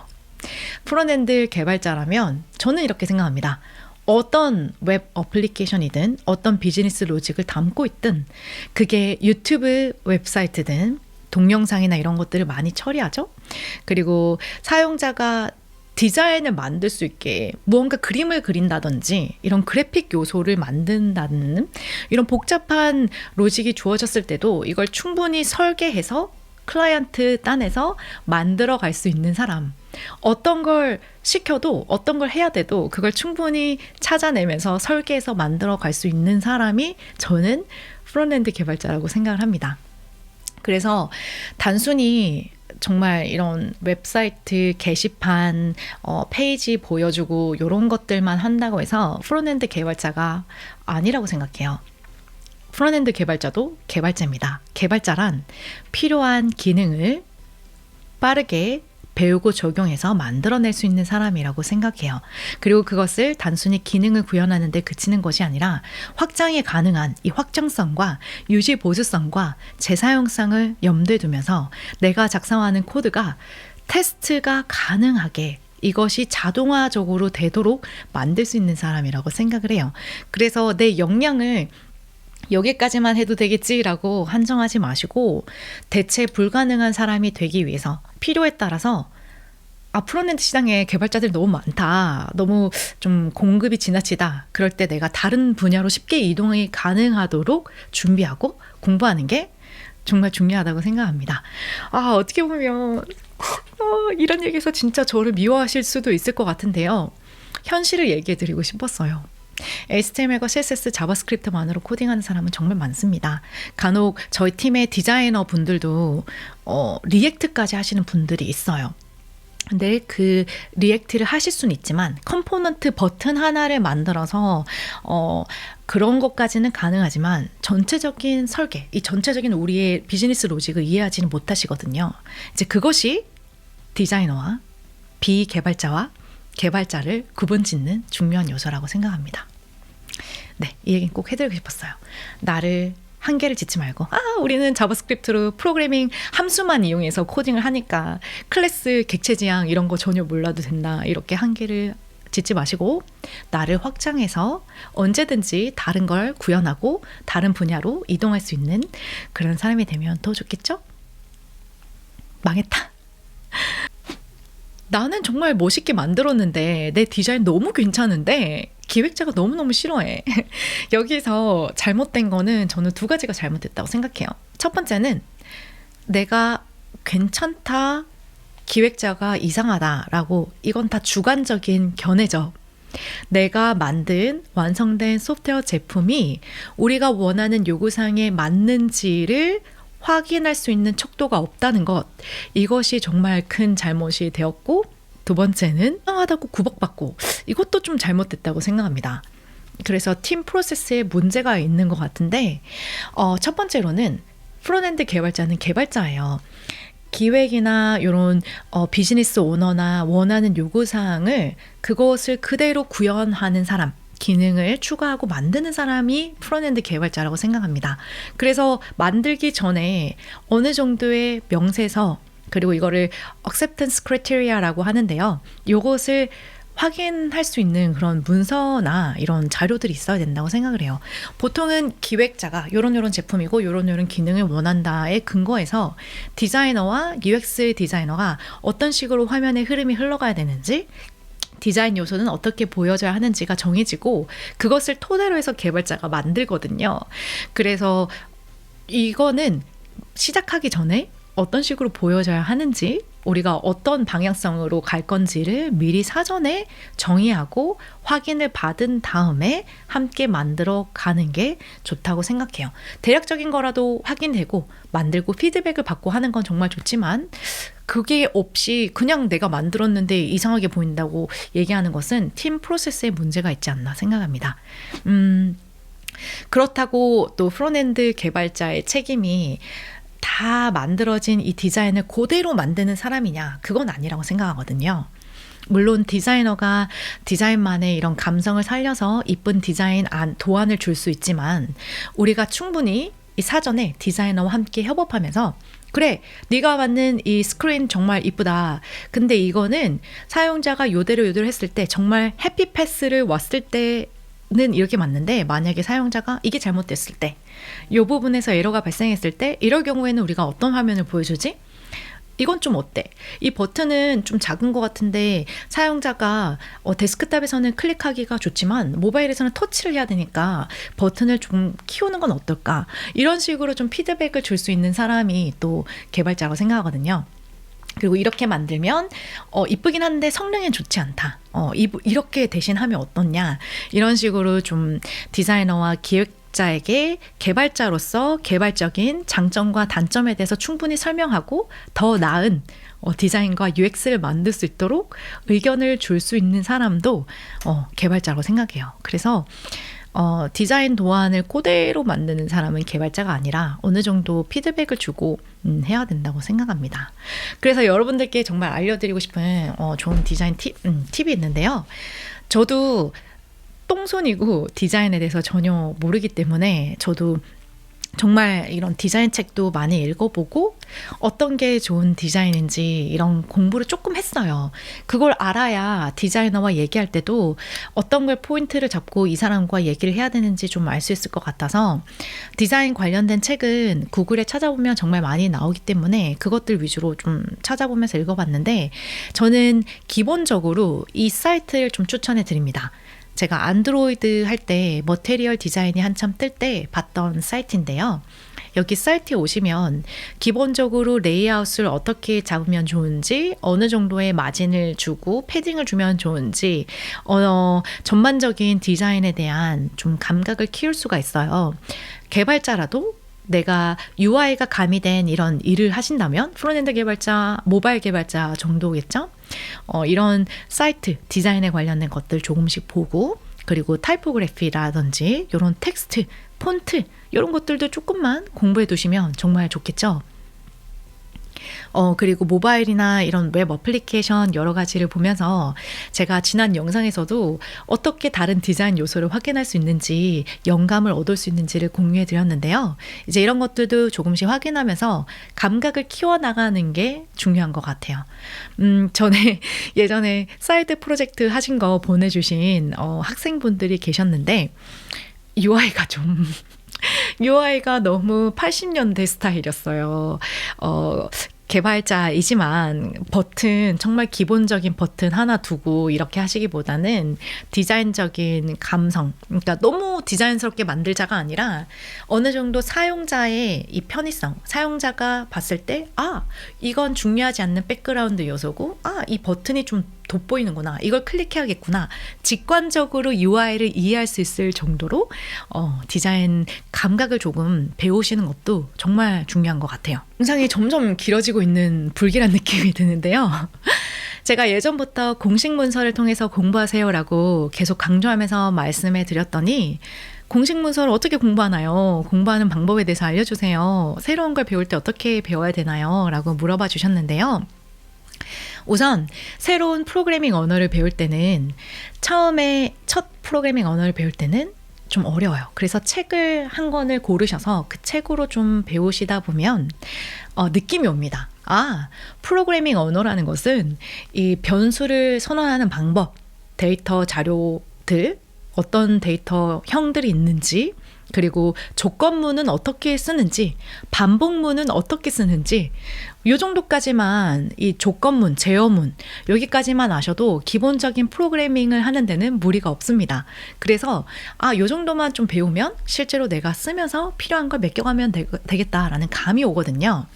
프론트엔드 개발자라면 저는 이렇게 생각합니다. 어떤 웹 어플리케이션이든 어떤 비즈니스 로직을 담고 있든 그게 유튜브 웹사이트든 동영상이나 이런 것들을 많이 처리하죠. 그리고 사용자가 디자인을 만들 수 있게 무언가 그림을 그린다든지 이런 그래픽 요소를 만든다는 이런 복잡한 로직이 주어졌을 때도 이걸 충분히 설계해서 클라이언트 딴에서 만들어 갈 수 있는 사람, 어떤 걸 시켜도 어떤 걸 해야 돼도 그걸 충분히 찾아내면서 설계해서 만들어 갈 수 있는 사람이 저는 프론트엔드 개발자라고 생각을 합니다. 그래서 단순히 정말 이런 웹사이트 게시판 페이지 보여주고 이런 것들만 한다고 해서 프론트엔드 개발자가 아니라고 생각해요. 프론트엔드 개발자도 개발자입니다. 개발자란 필요한 기능을 빠르게 배우고 적용해서 만들어낼 수 있는 사람이라고 생각해요. 그리고 그것을 단순히 기능을 구현하는 데 그치는 것이 아니라 확장이 가능한 이 확장성과 유지 보수성과 재사용성을 염두에 두면서 내가 작성하는 코드가 테스트가 가능하게 이것이 자동화적으로 되도록 만들 수 있는 사람이라고 생각을 해요. 그래서 내 역량을 여기까지만 해도 되겠지라고 한정하지 마시고 대체 불가능한 사람이 되기 위해서 필요에 따라서 프론트엔드 시장에 개발자들이 너무 많다. 너무 좀 공급이 지나치다. 그럴 때 내가 다른 분야로 쉽게 이동이 가능하도록 준비하고 공부하는 게 정말 중요하다고 생각합니다. 어떻게 보면 이런 얘기에서 진짜 저를 미워하실 수도 있을 것 같은데요. 현실을 얘기해 드리고 싶었어요. HTML과 CSS, 자바스크립트만으로 코딩하는 사람은 정말 많습니다. 간혹 저희 팀의 디자이너 분들도 리액트까지 하시는 분들이 있어요. 근데 그 리액트를 하실 수는 있지만 컴포넌트 버튼 하나를 만들어서 그런 것까지는 가능하지만 전체적인 설계, 이 전체적인 우리의 비즈니스 로직을 이해하지는 못하시거든요. 이제 그것이 디자이너와 비개발자와 개발자를 구분짓는 중요한 요소라고 생각합니다. 네, 이 얘기는 꼭 해드리고 싶었어요. 나를 한계를 짓지 말고 우리는 자바스크립트로 프로그래밍 함수만 이용해서 코딩을 하니까 클래스 객체 지향 이런 거 전혀 몰라도 된다. 이렇게 한계를 짓지 마시고 나를 확장해서 언제든지 다른 걸 구현하고 다른 분야로 이동할 수 있는 그런 사람이 되면 더 좋겠죠? 망했다. 나는 정말 멋있게 만들었는데 내 디자인 너무 괜찮은데 기획자가 너무너무 싫어해. 여기서 잘못된 거는 저는 두 가지가 잘못됐다고 생각해요. 첫 번째는 내가 괜찮다, 기획자가 이상하다라고 이건 다 주관적인 견해죠. 내가 만든 완성된 소프트웨어 제품이 우리가 원하는 요구사항에 맞는지를 확인할 수 있는 척도가 없다는 것, 이것이 정말 큰 잘못이 되었고, 두 번째는 이상하다고 구박받고 이것도 좀 잘못됐다고 생각합니다. 그래서 팀 프로세스에 문제가 있는 것 같은데 첫 번째로는 프론트엔드 개발자는 개발자예요. 기획이나 이런 비즈니스 오너나 원하는 요구사항을 그것을 그대로 구현하는 사람, 기능을 추가하고 만드는 사람이 프론트엔드 개발자라고 생각합니다. 그래서 만들기 전에 어느 정도의 명세서 그리고 이거를 acceptance criteria라고 하는데요. 이것을 확인할 수 있는 그런 문서나 이런 자료들이 있어야 된다고 생각을 해요. 보통은 기획자가 요런 제품이고 요런 기능을 원한다에 근거해서 디자이너와 UX 디자이너가 어떤 식으로 화면의 흐름이 흘러가야 되는지 디자인 요소는 어떻게 보여져야 하는지가 정해지고 그것을 토대로 해서 개발자가 만들거든요. 그래서 이거는 시작하기 전에 어떤 식으로 보여져야 하는지 우리가 어떤 방향성으로 갈 건지를 미리 사전에 정의하고 확인을 받은 다음에 함께 만들어 가는 게 좋다고 생각해요. 대략적인 거라도 확인되고 만들고 피드백을 받고 하는 건 정말 좋지만 그게 없이 그냥 내가 만들었는데 이상하게 보인다고 얘기하는 것은 팀 프로세스에 문제가 있지 않나 생각합니다. 그렇다고 또 프론트엔드 개발자의 책임이 다 만들어진 이 디자인을 그대로 만드는 사람이냐? 그건 아니라고 생각하거든요. 물론 디자이너가 디자인만의 이런 감성을 살려서 이쁜 디자인 도안을 줄 수 있지만 우리가 충분히 이 사전에 디자이너와 함께 협업하면서 그래, 네가 만든 이 스크린 정말 이쁘다. 근데 이거는 사용자가 요대로 했을 때 정말 해피 패스를 왔을 때는 이렇게 맞는데 만약에 사용자가 이게 잘못됐을 때 이 부분에서 에러가 발생했을 때 이럴 경우에는 우리가 어떤 화면을 보여주지? 이건 좀 어때? 이 버튼은 좀 작은 것 같은데 사용자가 데스크탑에서는 클릭하기가 좋지만 모바일에서는 터치를 해야 되니까 버튼을 좀 키우는 건 어떨까? 이런 식으로 좀 피드백을 줄 수 있는 사람이 또 개발자라고 생각하거든요. 그리고 이렇게 만들면 이쁘긴 한데 성능엔 좋지 않다. 이렇게 대신하면 어떻냐? 이런 식으로 좀 디자이너와 기획자에게 개발자로서 개발적인 장점과 단점에 대해서 충분히 설명하고 더 나은 디자인과 UX를 만들 수 있도록 의견을 줄 수 있는 사람도 개발자라고 생각해요. 그래서 디자인 도안을 그대로 만드는 사람은 개발자가 아니라 어느 정도 피드백을 주고 해야 된다고 생각합니다. 그래서 여러분들께 정말 알려드리고 싶은 좋은 디자인 팁이 있는데요. 저도 똥손이고 디자인에 대해서 전혀 모르기 때문에 저도 정말 이런 디자인 책도 많이 읽어보고 어떤 게 좋은 디자인인지 이런 공부를 조금 했어요. 그걸 알아야 디자이너와 얘기할 때도 어떤 걸 포인트를 잡고 이 사람과 얘기를 해야 되는지 좀 알 수 있을 것 같아서 디자인 관련된 책은 구글에 찾아보면 정말 많이 나오기 때문에 그것들 위주로 좀 찾아보면서 읽어봤는데 저는 기본적으로 이 사이트를 좀 추천해 드립니다. 제가 안드로이드 할 때 머테리얼 디자인이 한참 뜰 때 봤던 사이트인데요. 여기 사이트에 오시면 기본적으로 레이아웃을 어떻게 잡으면 좋은지, 어느 정도의 마진을 주고 패딩을 주면 좋은지, 전반적인 디자인에 대한 좀 감각을 키울 수가 있어요. 개발자라도 내가 UI가 가미된 이런 일을 하신다면 프론트엔드 개발자, 모바일 개발자 정도겠죠? 이런 사이트 디자인에 관련된 것들 조금씩 보고 그리고 타이포그래피라든지 이런 텍스트, 폰트 이런 것들도 조금만 공부해 두시면 정말 좋겠죠? 그리고 모바일이나 이런 웹 어플리케이션 여러 가지를 보면서 제가 지난 영상에서도 어떻게 다른 디자인 요소를 확인할 수 있는지 영감을 얻을 수 있는지를 공유해 드렸는데요. 이제 이런 것들도 조금씩 확인하면서 감각을 키워나가는 게 중요한 것 같아요. 전에 예전에 사이드 프로젝트 하신 거 보내주신 학생분들이 계셨는데 UI가 너무 80년대 스타일이었어요. 개발자이지만 버튼, 정말 기본적인 버튼 하나 두고 이렇게 하시기보다는 디자인적인 감성, 그러니까 너무 디자인스럽게 만들자가 아니라 어느 정도 사용자의 이 편의성, 사용자가 봤을 때 이건 중요하지 않는 백그라운드 요소고 이 버튼이 좀 돋보이는구나, 이걸 클릭해야겠구나, 직관적으로 UI를 이해할 수 있을 정도로 디자인 감각을 조금 배우시는 것도 정말 중요한 것 같아요. 영상이 점점 길어지고 있는 불길한 느낌이 드는데요. 제가 예전부터 공식 문서를 통해서 공부하세요라고 계속 강조하면서 말씀해 드렸더니 공식 문서를 어떻게 공부하나요? 공부하는 방법에 대해서 알려주세요. 새로운 걸 배울 때 어떻게 배워야 되나요? 라고 물어봐 주셨는데요. 우선 새로운 프로그래밍 언어를 배울 때는 처음에 첫 프로그래밍 언어를 배울 때는 좀 어려워요. 그래서 책을 한 권을 고르셔서 그 책으로 좀 배우시다 보면 느낌이 옵니다. 프로그래밍 언어라는 것은 이 변수를 선언하는 방법, 데이터 자료들, 어떤 데이터 형들이 있는지, 그리고 조건문은 어떻게 쓰는지, 반복문은 어떻게 쓰는지, 이 정도까지만, 이 조건문, 제어문 여기까지만 아셔도 기본적인 프로그래밍을 하는 데는 무리가 없습니다. 그래서 이 정도만 좀 배우면 실제로 내가 쓰면서 필요한 걸 맡겨가면 되겠다라는 감이 오거든요.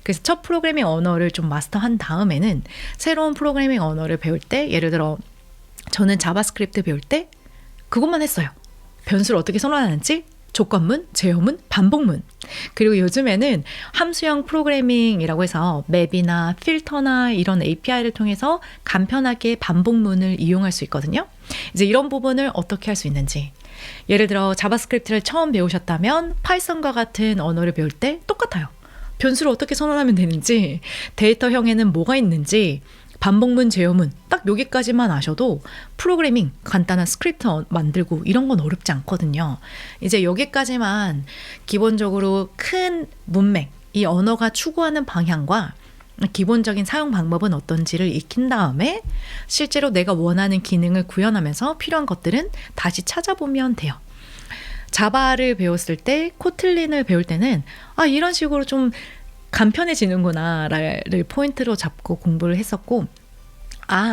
그래서 첫 프로그래밍 언어를 좀 마스터한 다음에는 새로운 프로그래밍 언어를 배울 때, 예를 들어 저는 자바스크립트 배울 때 그것만 했어요. 변수를 어떻게 선언하는지, 조건문, 제어문, 반복문. 그리고 요즘에는 함수형 프로그래밍이라고 해서 맵이나 필터나 이런 API를 통해서 간편하게 반복문을 이용할 수 있거든요. 이제 이런 부분을 어떻게 할 수 있는지. 예를 들어 자바스크립트를 처음 배우셨다면 파이썬과 같은 언어를 배울 때 똑같아요. 변수를 어떻게 선언하면 되는지, 데이터형에는 뭐가 있는지, 반복문, 제어문 딱 여기까지만 아셔도 프로그래밍, 간단한 스크립트 만들고 이런 건 어렵지 않거든요. 이제 여기까지만 기본적으로 큰 문맥, 이 언어가 추구하는 방향과 기본적인 사용 방법은 어떤지를 익힌 다음에 실제로 내가 원하는 기능을 구현하면서 필요한 것들은 다시 찾아보면 돼요. 자바를 배웠을 때, 코틀린을 배울 때는 이런 식으로 좀 간편해지는구나를 포인트로 잡고 공부를 했었고,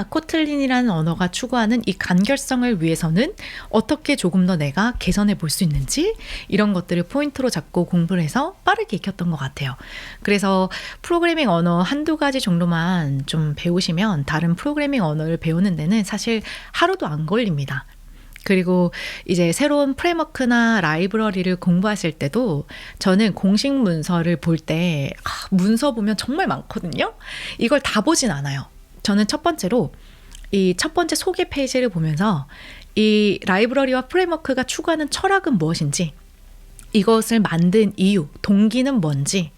코틀린이라는 언어가 추구하는 이 간결성을 위해서는 어떻게 조금 더 내가 개선해 볼 수 있는지, 이런 것들을 포인트로 잡고 공부를 해서 빠르게 익혔던 것 같아요. 그래서 프로그래밍 언어 한두 가지 정도만 좀 배우시면 다른 프로그래밍 언어를 배우는 데는 사실 하루도 안 걸립니다. 그리고 이제 새로운 프레임워크나 라이브러리를 공부하실 때도 저는 공식 문서를 볼 때 문서 보면 정말 많거든요. 이걸 다 보진 않아요. 저는 첫 번째로 이 첫 번째 소개 페이지를 보면서 이 라이브러리와 프레임워크가 추구하는 철학은 무엇인지, 이것을 만든 이유, 동기는 뭔지,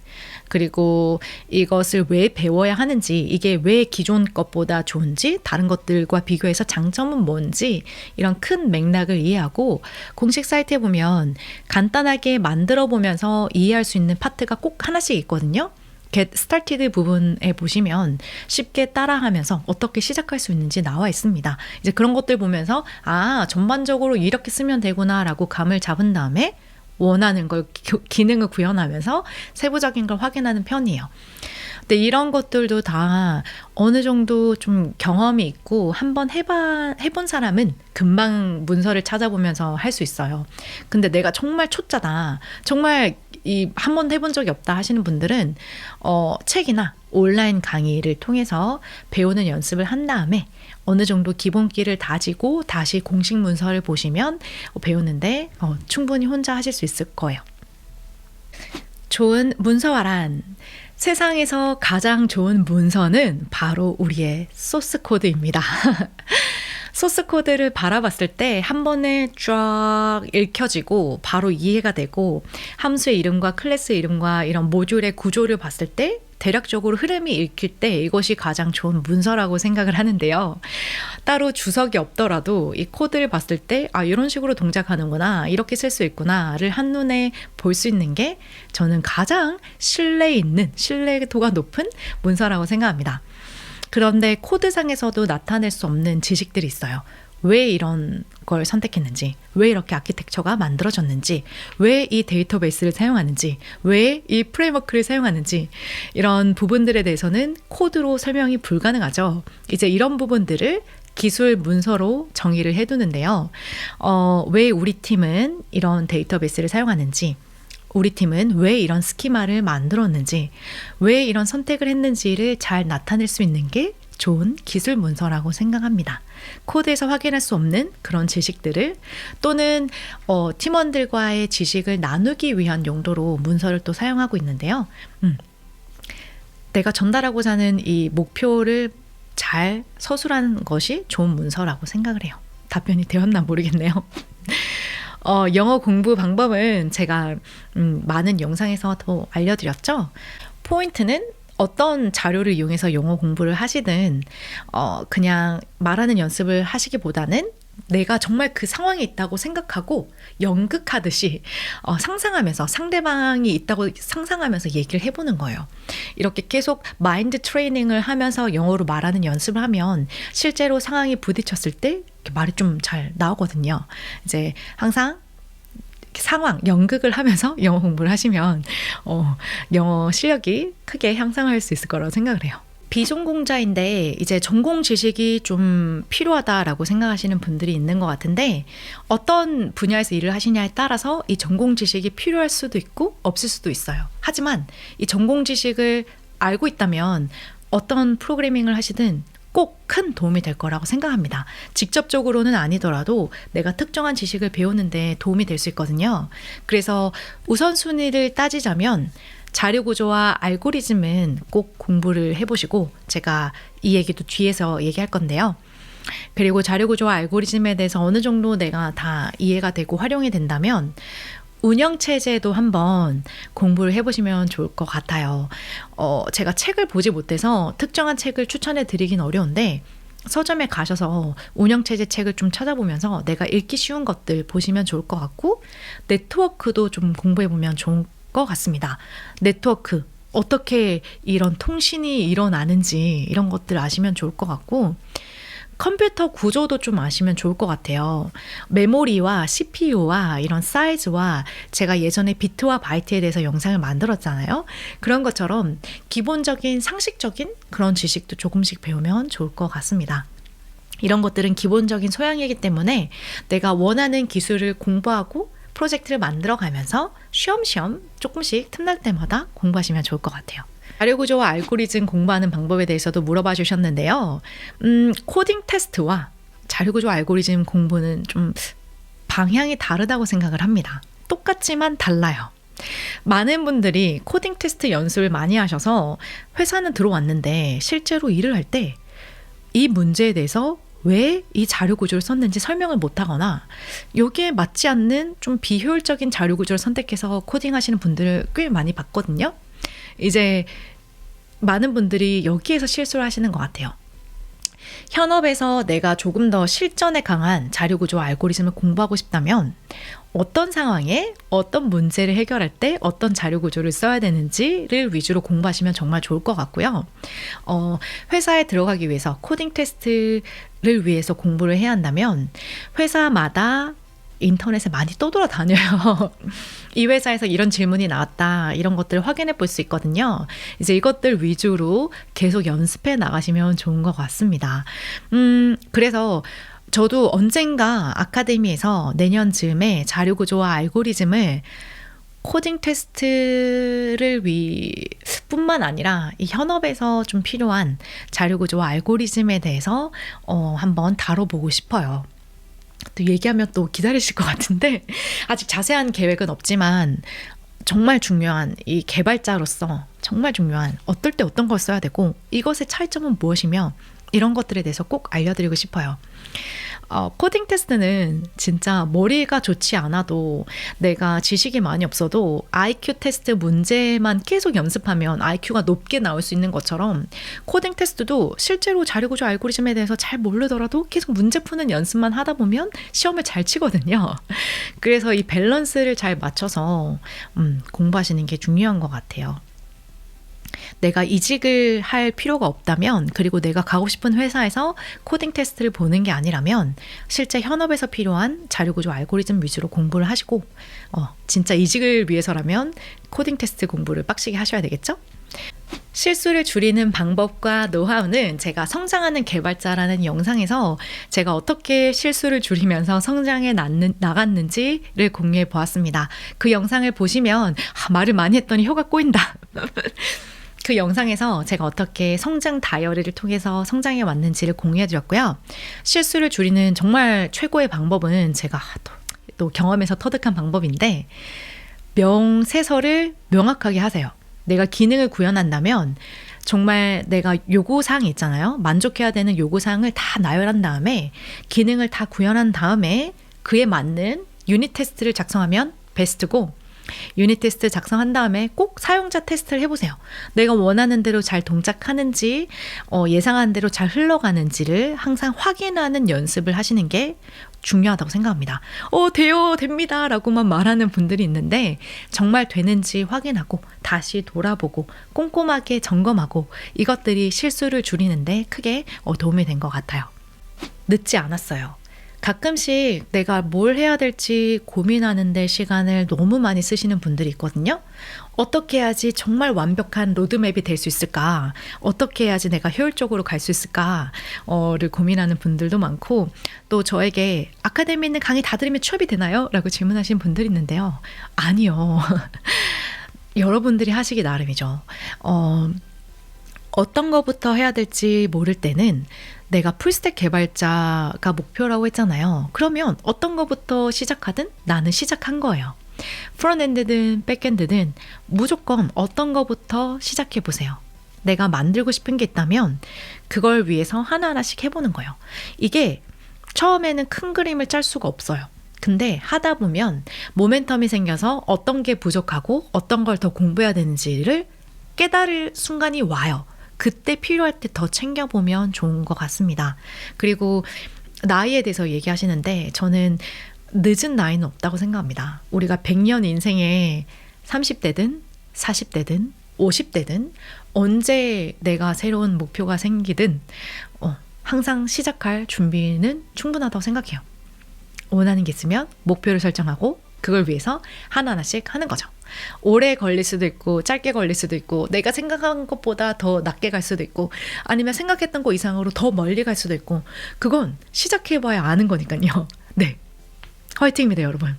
그리고 이것을 왜 배워야 하는지, 이게 왜 기존 것보다 좋은지, 다른 것들과 비교해서 장점은 뭔지, 이런 큰 맥락을 이해하고, 공식 사이트에 보면 간단하게 만들어 보면서 이해할 수 있는 파트가 꼭 하나씩 있거든요. Get Started 부분에 보시면 쉽게 따라하면서 어떻게 시작할 수 있는지 나와 있습니다. 이제 그런 것들 보면서 전반적으로 이렇게 쓰면 되구나라고 감을 잡은 다음에 원하는 걸 기능을 구현하면서 세부적인 걸 확인하는 편이에요. 근데 이런 것들도 다 어느 정도 좀 경험이 있고 한번 해본 사람은 금방 문서를 찾아보면서 할 수 있어요. 근데 내가 정말 초짜다, 정말 한 번도 해본 적이 없다 하시는 분들은 책이나 온라인 강의를 통해서 배우는 연습을 한 다음에 어느 정도 기본기를 다지고 다시 공식 문서를 보시면 배우는데 충분히 혼자 하실 수 있을 거예요. 좋은 문서화란, 세상에서 가장 좋은 문서는 바로 우리의 소스 코드입니다. 소스 코드를 바라봤을 때 한 번에 쫙 읽혀지고 바로 이해가 되고, 함수의 이름과 클래스 이름과 이런 모듈의 구조를 봤을 때 대략적으로 흐름이 읽힐 때 이것이 가장 좋은 문서라고 생각을 하는데요. 따로 주석이 없더라도 이 코드를 봤을 때 이런 식으로 동작하는구나, 이렇게 쓸 수 있구나를 한눈에 볼 수 있는 게 저는 가장 신뢰도가 높은 문서라고 생각합니다. 그런데 코드상에서도 나타낼 수 없는 지식들이 있어요. 왜 이런 걸 선택했는지, 왜 이렇게 아키텍처가 만들어졌는지, 왜 이 데이터베이스를 사용하는지, 왜 이 프레임워크를 사용하는지, 이런 부분들에 대해서는 코드로 설명이 불가능하죠. 이제 이런 부분들을 기술 문서로 정의를 해두는데요. 왜 우리 팀은 이런 데이터베이스를 사용하는지, 우리 팀은 왜 이런 스키마를 만들었는지, 왜 이런 선택을 했는지를 잘 나타낼 수 있는 게 좋은 기술 문서라고 생각합니다. 코드에서 확인할 수 없는 그런 지식들을, 또는 팀원들과의 지식을 나누기 위한 용도로 문서를 또 사용하고 있는데요. 내가 전달하고자 하는 이 목표를 잘 서술하는 것이 좋은 문서라고 생각을 해요. 답변이 되었나 모르겠네요. 영어 공부 방법은 제가 많은 영상에서 더 알려드렸죠. 포인트는 어떤 자료를 이용해서 영어 공부를 하시든 그냥 말하는 연습을 하시기보다는 내가 정말 그 상황에 있다고 생각하고 연극하듯이 상상하면서, 상대방이 있다고 상상하면서 얘기를 해보는 거예요. 이렇게 계속 마인드 트레이닝을 하면서 영어로 말하는 연습을 하면 실제로 상황이 부딪혔을 때 말이 좀 잘 나오거든요. 이제 항상 상황, 연극을 하면서 영어 공부를 하시면 영어 실력이 크게 향상할 수 있을 거라고 생각을 해요. 비전공자인데 이제 전공 지식이 좀 필요하다라고 생각하시는 분들이 있는 것 같은데, 어떤 분야에서 일을 하시냐에 따라서 이 전공 지식이 필요할 수도 있고 없을 수도 있어요. 하지만 이 전공 지식을 알고 있다면 어떤 프로그래밍을 하시든 꼭 큰 도움이 될 거라고 생각합니다. 직접적으로는 아니더라도 내가 특정한 지식을 배우는데 도움이 될 수 있거든요. 그래서 우선순위를 따지자면 자료 구조와 알고리즘은 꼭 공부를 해보시고, 제가 이 얘기도 뒤에서 얘기할 건데요. 그리고 자료 구조와 알고리즘에 대해서 어느 정도 내가 다 이해가 되고 활용이 된다면 운영체제도 한번 공부를 해보시면 좋을 것 같아요. 제가 책을 보지 못해서 특정한 책을 추천해 드리긴 어려운데, 서점에 가셔서 운영체제 책을 좀 찾아보면서 내가 읽기 쉬운 것들 보시면 좋을 것 같고, 네트워크도 좀 공부해보면 좋은 것 같습니다. 네트워크, 어떻게 이런 통신이 일어나는지 이런 것들 아시면 좋을 것 같고, 컴퓨터 구조도 좀 아시면 좋을 것 같아요. 메모리와 CPU와 이런 사이즈와, 제가 예전에 비트와 바이트에 대해서 영상을 만들었잖아요. 그런 것처럼 기본적인 상식적인 그런 지식도 조금씩 배우면 좋을 것 같습니다. 이런 것들은 기본적인 소양이기 때문에 내가 원하는 기술을 공부하고 프로젝트를 만들어가면서 쉬엄쉬엄 조금씩 틈날 때마다 공부하시면 좋을 것 같아요. 자료구조와 알고리즘 공부하는 방법에 대해서도 물어봐 주셨는데요. 코딩 테스트와 자료구조와 알고리즘 공부는 좀 방향이 다르다고 생각을 합니다. 똑같지만 달라요. 많은 분들이 코딩 테스트 연습을 많이 하셔서 회사는 들어왔는데 실제로 일을 할 때 이 문제에 대해서 왜 이 자료 구조를 썼는지 설명을 못하거나 여기에 맞지 않는 좀 비효율적인 자료 구조를 선택해서 코딩하시는 분들을 꽤 많이 봤거든요. 이제 많은 분들이 여기에서 실수를 하시는 것 같아요. 현업에서 내가 조금 더 실전에 강한 자료 구조와 알고리즘을 공부하고 싶다면 어떤 상황에 어떤 문제를 해결할 때 어떤 자료 구조를 써야 되는지를 위주로 공부하시면 정말 좋을 것 같고요. 회사에 들어가기 위해서 코딩 테스트를 위해서 공부를 해야 한다면 회사마다 인터넷에 많이 떠돌아다녀요. 이 회사에서 이런 질문이 나왔다, 이런 것들을 확인해 볼 수 있거든요. 이제 이것들 위주로 계속 연습해 나가시면 좋은 것 같습니다. 그래서 저도 언젠가 아카데미에서 내년 즈음에 자료 구조와 알고리즘을 코딩 테스트를 뿐만 아니라 이 현업에서 좀 필요한 자료 구조와 알고리즘에 대해서 한번 다뤄보고 싶어요. 또 얘기하면 또 기다리실 것 같은데 아직 자세한 계획은 없지만 정말 중요한 이 개발자로서 정말 중요한 어떨 때 어떤 걸 써야 되고 이것의 차이점은 무엇이며 이런 것들에 대해서 꼭 알려드리고 싶어요. 코딩 테스트는 진짜 머리가 좋지 않아도 내가 지식이 많이 없어도 IQ 테스트 문제만 계속 연습하면 IQ가 높게 나올 수 있는 것처럼 코딩 테스트도 실제로 자료구조 알고리즘에 대해서 잘 모르더라도 계속 문제 푸는 연습만 하다 보면 시험을 잘 치거든요. 그래서 이 밸런스를 잘 맞춰서 공부하시는 게 중요한 것 같아요. 내가 이직을 할 필요가 없다면, 그리고 내가 가고 싶은 회사에서 코딩 테스트를 보는 게 아니라면 실제 현업에서 필요한 자료구조 알고리즘 위주로 공부를 하시고 진짜 이직을 위해서라면 코딩 테스트 공부를 빡시게 하셔야 되겠죠? 실수를 줄이는 방법과 노하우는 제가 성장하는 개발자라는 영상에서 제가 어떻게 실수를 줄이면서 성장해 나갔는지를 공유해 보았습니다. 그 영상을 보시면 말을 많이 했더니 혀가 꼬인다. 그 영상에서 제가 어떻게 성장 다이어리를 통해서 성장해 왔는지를 공유해 드렸고요. 실수를 줄이는 정말 최고의 방법은 제가 또 경험에서 터득한 방법인데, 명세서를 명확하게 하세요. 내가 기능을 구현한다면 정말 내가 요구사항이 있잖아요. 만족해야 되는 요구사항을 다 나열한 다음에 기능을 다 구현한 다음에 그에 맞는 유닛 테스트를 작성하면 베스트고, 유닛 테스트 작성한 다음에 꼭 사용자 테스트를 해보세요. 내가 원하는 대로 잘 동작하는지 예상한 대로 잘 흘러가는지를 항상 확인하는 연습을 하시는 게 중요하다고 생각합니다. 돼요, 됩니다 라고만 말하는 분들이 있는데 정말 되는지 확인하고 다시 돌아보고 꼼꼼하게 점검하고 이것들이 실수를 줄이는데 크게 도움이 된 것 같아요. 늦지 않았어요. 가끔씩 내가 뭘 해야 될지 고민하는데 시간을 너무 많이 쓰시는 분들이 있거든요. 어떻게 해야지 정말 완벽한 로드맵이 될 수 있을까? 어떻게 해야지 내가 효율적으로 갈 수 있을까?를 고민하는 분들도 많고, 또 저에게 아카데미에 있는 강의 다 들으면 취업이 되나요? 라고 질문하시는 분들이 있는데요. 아니요. 여러분들이 하시기 나름이죠. 어떤 것부터 해야 될지 모를 때는 내가 풀스택 개발자가 목표라고 했잖아요. 그러면 어떤 것부터 시작하든 나는 시작한 거예요. 프론트엔드든 백엔드든 무조건 어떤 것부터 시작해 보세요. 내가 만들고 싶은 게 있다면 그걸 위해서 하나하나씩 해보는 거예요. 이게 처음에는 큰 그림을 짤 수가 없어요. 근데 하다 보면 모멘텀이 생겨서 어떤 게 부족하고 어떤 걸 더 공부해야 되는지를 깨달을 순간이 와요. 그때 필요할 때 더 챙겨보면 좋은 것 같습니다. 그리고 나이에 대해서 얘기하시는데 저는 늦은 나이는 없다고 생각합니다. 우리가 100년 인생에 30대든 40대든 50대든 언제 내가 새로운 목표가 생기든 항상 시작할 준비는 충분하다고 생각해요. 원하는 게 있으면 목표를 설정하고 그걸 위해서 하나하나씩 하는 거죠. 오래 걸릴 수도 있고 짧게 걸릴 수도 있고 내가 생각한 것보다 더 낮게 갈 수도 있고 아니면 생각했던 것 이상으로 더 멀리 갈 수도 있고 그건 시작해봐야 아는 거니까요. 네, 화이팅입니다 여러분.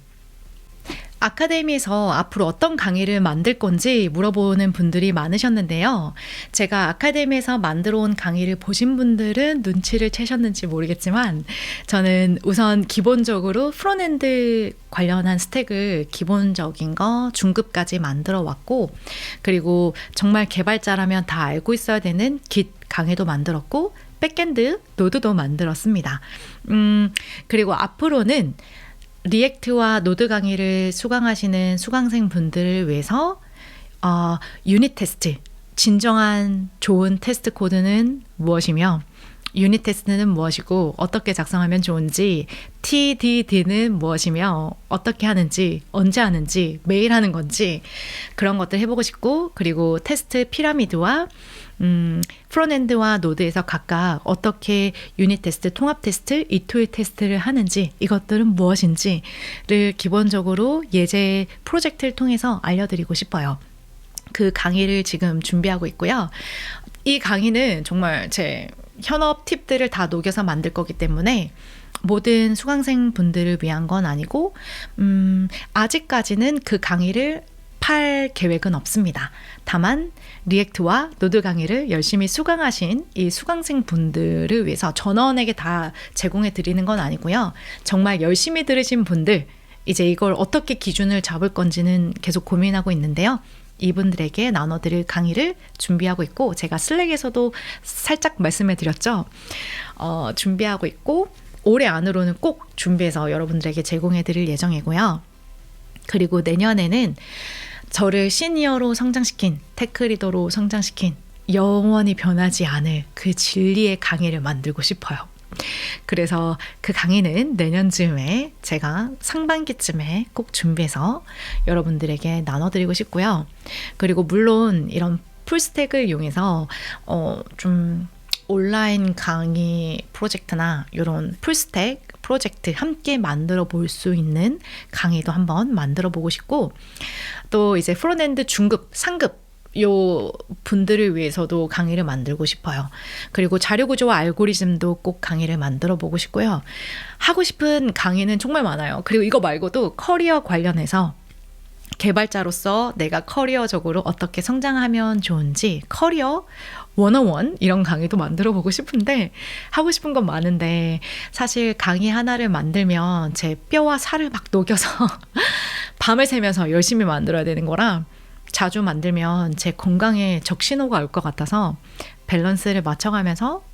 아카데미에서 앞으로 어떤 강의를 만들 건지 물어보는 분들이 많으셨는데요. 제가 아카데미에서 만들어 온 강의를 보신 분들은 눈치를 채셨는지 모르겠지만 저는 우선 기본적으로 프론트엔드 관련한 스택을 기본적인 거 중급까지 만들어 왔고, 그리고 정말 개발자라면 다 알고 있어야 되는 Git 강의도 만들었고 백엔드 노드도 만들었습니다. 그리고 앞으로는 리액트와 노드 강의를 수강하시는 수강생 분들을 위해서 유닛 테스트, 진정한 좋은 테스트 코드는 무엇이며 유닛 테스트는 무엇이고 어떻게 작성하면 좋은지, TDD는 무엇이며 어떻게 하는지, 언제 하는지, 매일 하는 건지 그런 것들 해보고 싶고, 그리고 테스트 피라미드와 프론엔드와 노드에서 각각 어떻게 유닛 테스트, 통합 테스트, 이토일 테스트를 하는지, 이것들은 무엇인지를 기본적으로 예제 프로젝트를 통해서 알려드리고 싶어요. 그 강의를 지금 준비하고 있고요. 이 강의는 정말 제 현업 팁들을 다 녹여서 만들 거기 때문에 모든 수강생 분들을 위한 건 아니고 아직까지는 그 강의를 팔 계획은 없습니다. 다만 리액트와 노드 강의를 열심히 수강하신 이 수강생 분들을 위해서 전원에게 다 제공해 드리는 건 아니고요. 정말 열심히 들으신 분들, 이제 이걸 어떻게 기준을 잡을 건지는 계속 고민하고 있는데요. 이분들에게 나눠드릴 강의를 준비하고 있고, 제가 슬랙에서도 살짝 말씀해 드렸죠. 준비하고 있고 올해 안으로는 꼭 준비해서 여러분들에게 제공해 드릴 예정이고요. 그리고 내년에는 저를 시니어로 성장시킨, 테크리더로 성장시킨, 영원히 변하지 않을 그 진리의 강의를 만들고 싶어요. 그래서 그 강의는 내년쯤에 제가 상반기쯤에 꼭 준비해서 여러분들에게 나눠드리고 싶고요. 그리고 물론 이런 풀스택을 이용해서 좀 온라인 강의 프로젝트나 이런 풀스택 프로젝트 함께 만들어 볼 수 있는 강의도 한번 만들어 보고 싶고, 또 이제 프론엔드 중급, 상급 요 분들을 위해서도 강의를 만들고 싶어요. 그리고 자료구조와 알고리즘도 꼭 강의를 만들어 보고 싶고요. 하고 싶은 강의는 정말 많아요. 그리고 이거 말고도 커리어 관련해서 개발자로서 내가 커리어적으로 어떻게 성장하면 좋은지 커리어 101 이런 강의도 만들어 보고 싶은데, 하고 싶은 건 많은데 사실 강의 하나를 만들면 제 뼈와 살을 막 녹여서 밤을 새면서 열심히 만들어야 되는 거라 자주 만들면 제 건강에 적신호가 올 것 같아서 밸런스를 맞춰가면서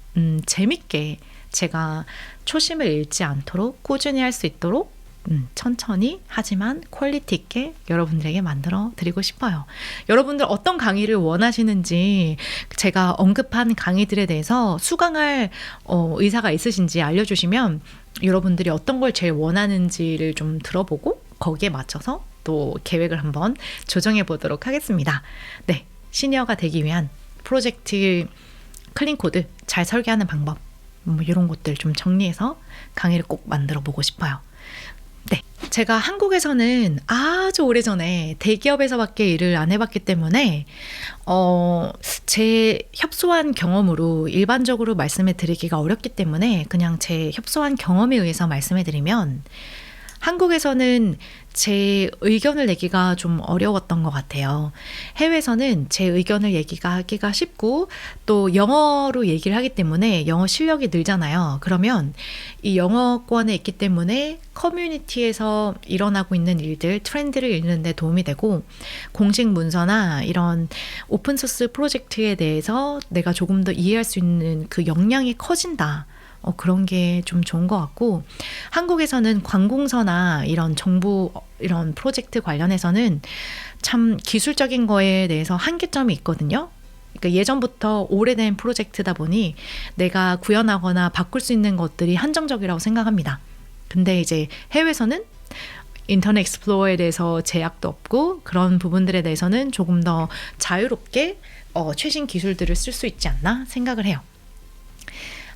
재밌게 제가 초심을 잃지 않도록 꾸준히 할 수 있도록 천천히 하지만 퀄리티 있게 여러분들에게 만들어 드리고 싶어요. 여러분들 어떤 강의를 원하시는지, 제가 언급한 강의들에 대해서 수강할 의사가 있으신지 알려주시면 여러분들이 어떤 걸 제일 원하는지를 좀 들어보고 거기에 맞춰서 또 계획을 한번 조정해 보도록 하겠습니다. 네, 시니어가 되기 위한 프로젝트 클린 코드 잘 설계하는 방법, 이런 것들 좀 정리해서 강의를 꼭 만들어 보고 싶어요. 네, 제가 한국에서는 아주 오래전에 대기업에서밖에 일을 안 해봤기 때문에 제 협소한 경험으로 일반적으로 말씀해 드리기가 어렵기 때문에 그냥 제 협소한 경험에 의해서 말씀해 드리면, 한국에서는 제 의견을 내기가 좀 어려웠던 것 같아요. 해외에서는 제 의견을 하기가 쉽고, 또 영어로 얘기를 하기 때문에 영어 실력이 늘잖아요. 그러면 이 영어권에 있기 때문에 커뮤니티에서 일어나고 있는 일들, 트렌드를 읽는 데 도움이 되고, 공식 문서나 이런 오픈소스 프로젝트에 대해서 내가 조금 더 이해할 수 있는 그 역량이 커진다. 그런 게 좀 좋은 것 같고, 한국에서는 관공서나 이런 정부 이런 프로젝트 관련해서는 참 기술적인 거에 대해서 한계점이 있거든요. 그러니까 예전부터 오래된 프로젝트다 보니 내가 구현하거나 바꿀 수 있는 것들이 한정적이라고 생각합니다. 근데 이제 해외에서는 인터넷 익스플로어에 대해서 제약도 없고, 그런 부분들에 대해서는 조금 더 자유롭게 최신 기술들을 쓸 수 있지 않나 생각을 해요.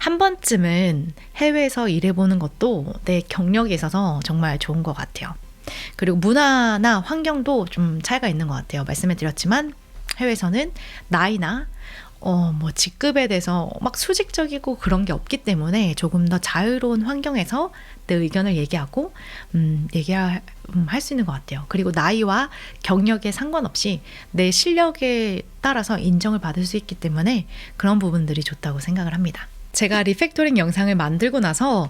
한 번쯤은 해외에서 일해보는 것도 내 경력에 있어서 정말 좋은 것 같아요. 그리고 문화나 환경도 좀 차이가 있는 것 같아요. 말씀해드렸지만 해외에서는 나이나 직급에 대해서 막 수직적이고 그런 게 없기 때문에 조금 더 자유로운 환경에서 내 의견을 얘기하고 얘기할 수 있는 것 같아요. 그리고 나이와 경력에 상관없이 내 실력에 따라서 인정을 받을 수 있기 때문에 그런 부분들이 좋다고 생각을 합니다. 제가 리팩토링 영상을 만들고 나서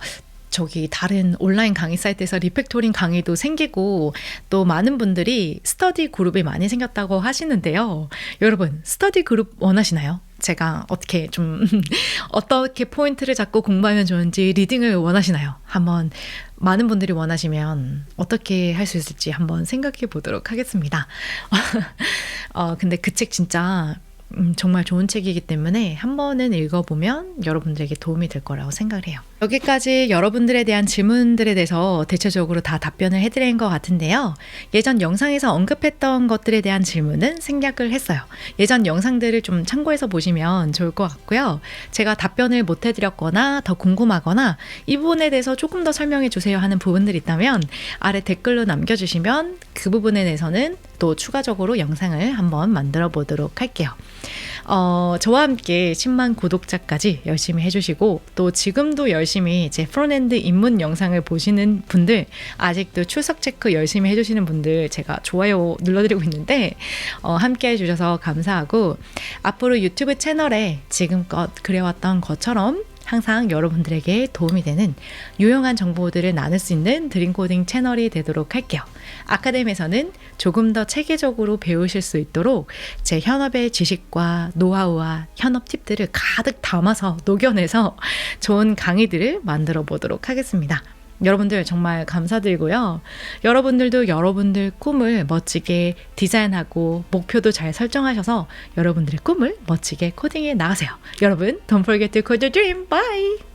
다른 온라인 강의 사이트에서 리팩토링 강의도 생기고, 또 많은 분들이 스터디 그룹이 많이 생겼다고 하시는데요. 여러분, 스터디 그룹 원하시나요? 제가 어떻게 좀 어떻게 포인트를 잡고 공부하면 좋은지 리딩을 원하시나요? 한번 많은 분들이 원하시면 어떻게 할 수 있을지 한번 생각해 보도록 하겠습니다. 근데 그 책 진짜 정말 좋은 책이기 때문에 한 번은 읽어보면 여러분들에게 도움이 될 거라고 생각을 해요. 여기까지 여러분들에 대한 질문들에 대해서 대체적으로 다 답변을 해드린 것 같은데요. 예전 영상에서 언급했던 것들에 대한 질문은 생략을 했어요. 예전 영상들을 좀 참고해서 보시면 좋을 것 같고요. 제가 답변을 못 해드렸거나 더 궁금하거나 이 부분에 대해서 조금 더 설명해 주세요 하는 부분들이 있다면 아래 댓글로 남겨주시면 그 부분에 대해서는 또 추가적으로 영상을 한번 만들어 보도록 할게요. 저와 함께 10만 구독자까지 열심히 해주시고 또 지금도 열심히 제 프론엔드 입문 영상을 보시는 분들, 아직도 출석 체크 열심히 해주시는 분들 제가 좋아요 눌러드리고 있는데 함께 해주셔서 감사하고 앞으로 유튜브 채널에 지금껏 그래왔던 것처럼 항상 여러분들에게 도움이 되는 유용한 정보들을 나눌 수 있는 드림코딩 채널이 되도록 할게요. 아카데미에서는 조금 더 체계적으로 배우실 수 있도록 제 현업의 지식과 노하우와 현업 팁들을 가득 담아서 녹여내서 좋은 강의들을 만들어 보도록 하겠습니다. 여러분들 정말 감사드리고요. 여러분들도 여러분들 꿈을 멋지게 디자인하고 목표도 잘 설정하셔서 여러분들의 꿈을 멋지게 코딩해 나가세요. 여러분, don't forget to code your dream. Bye!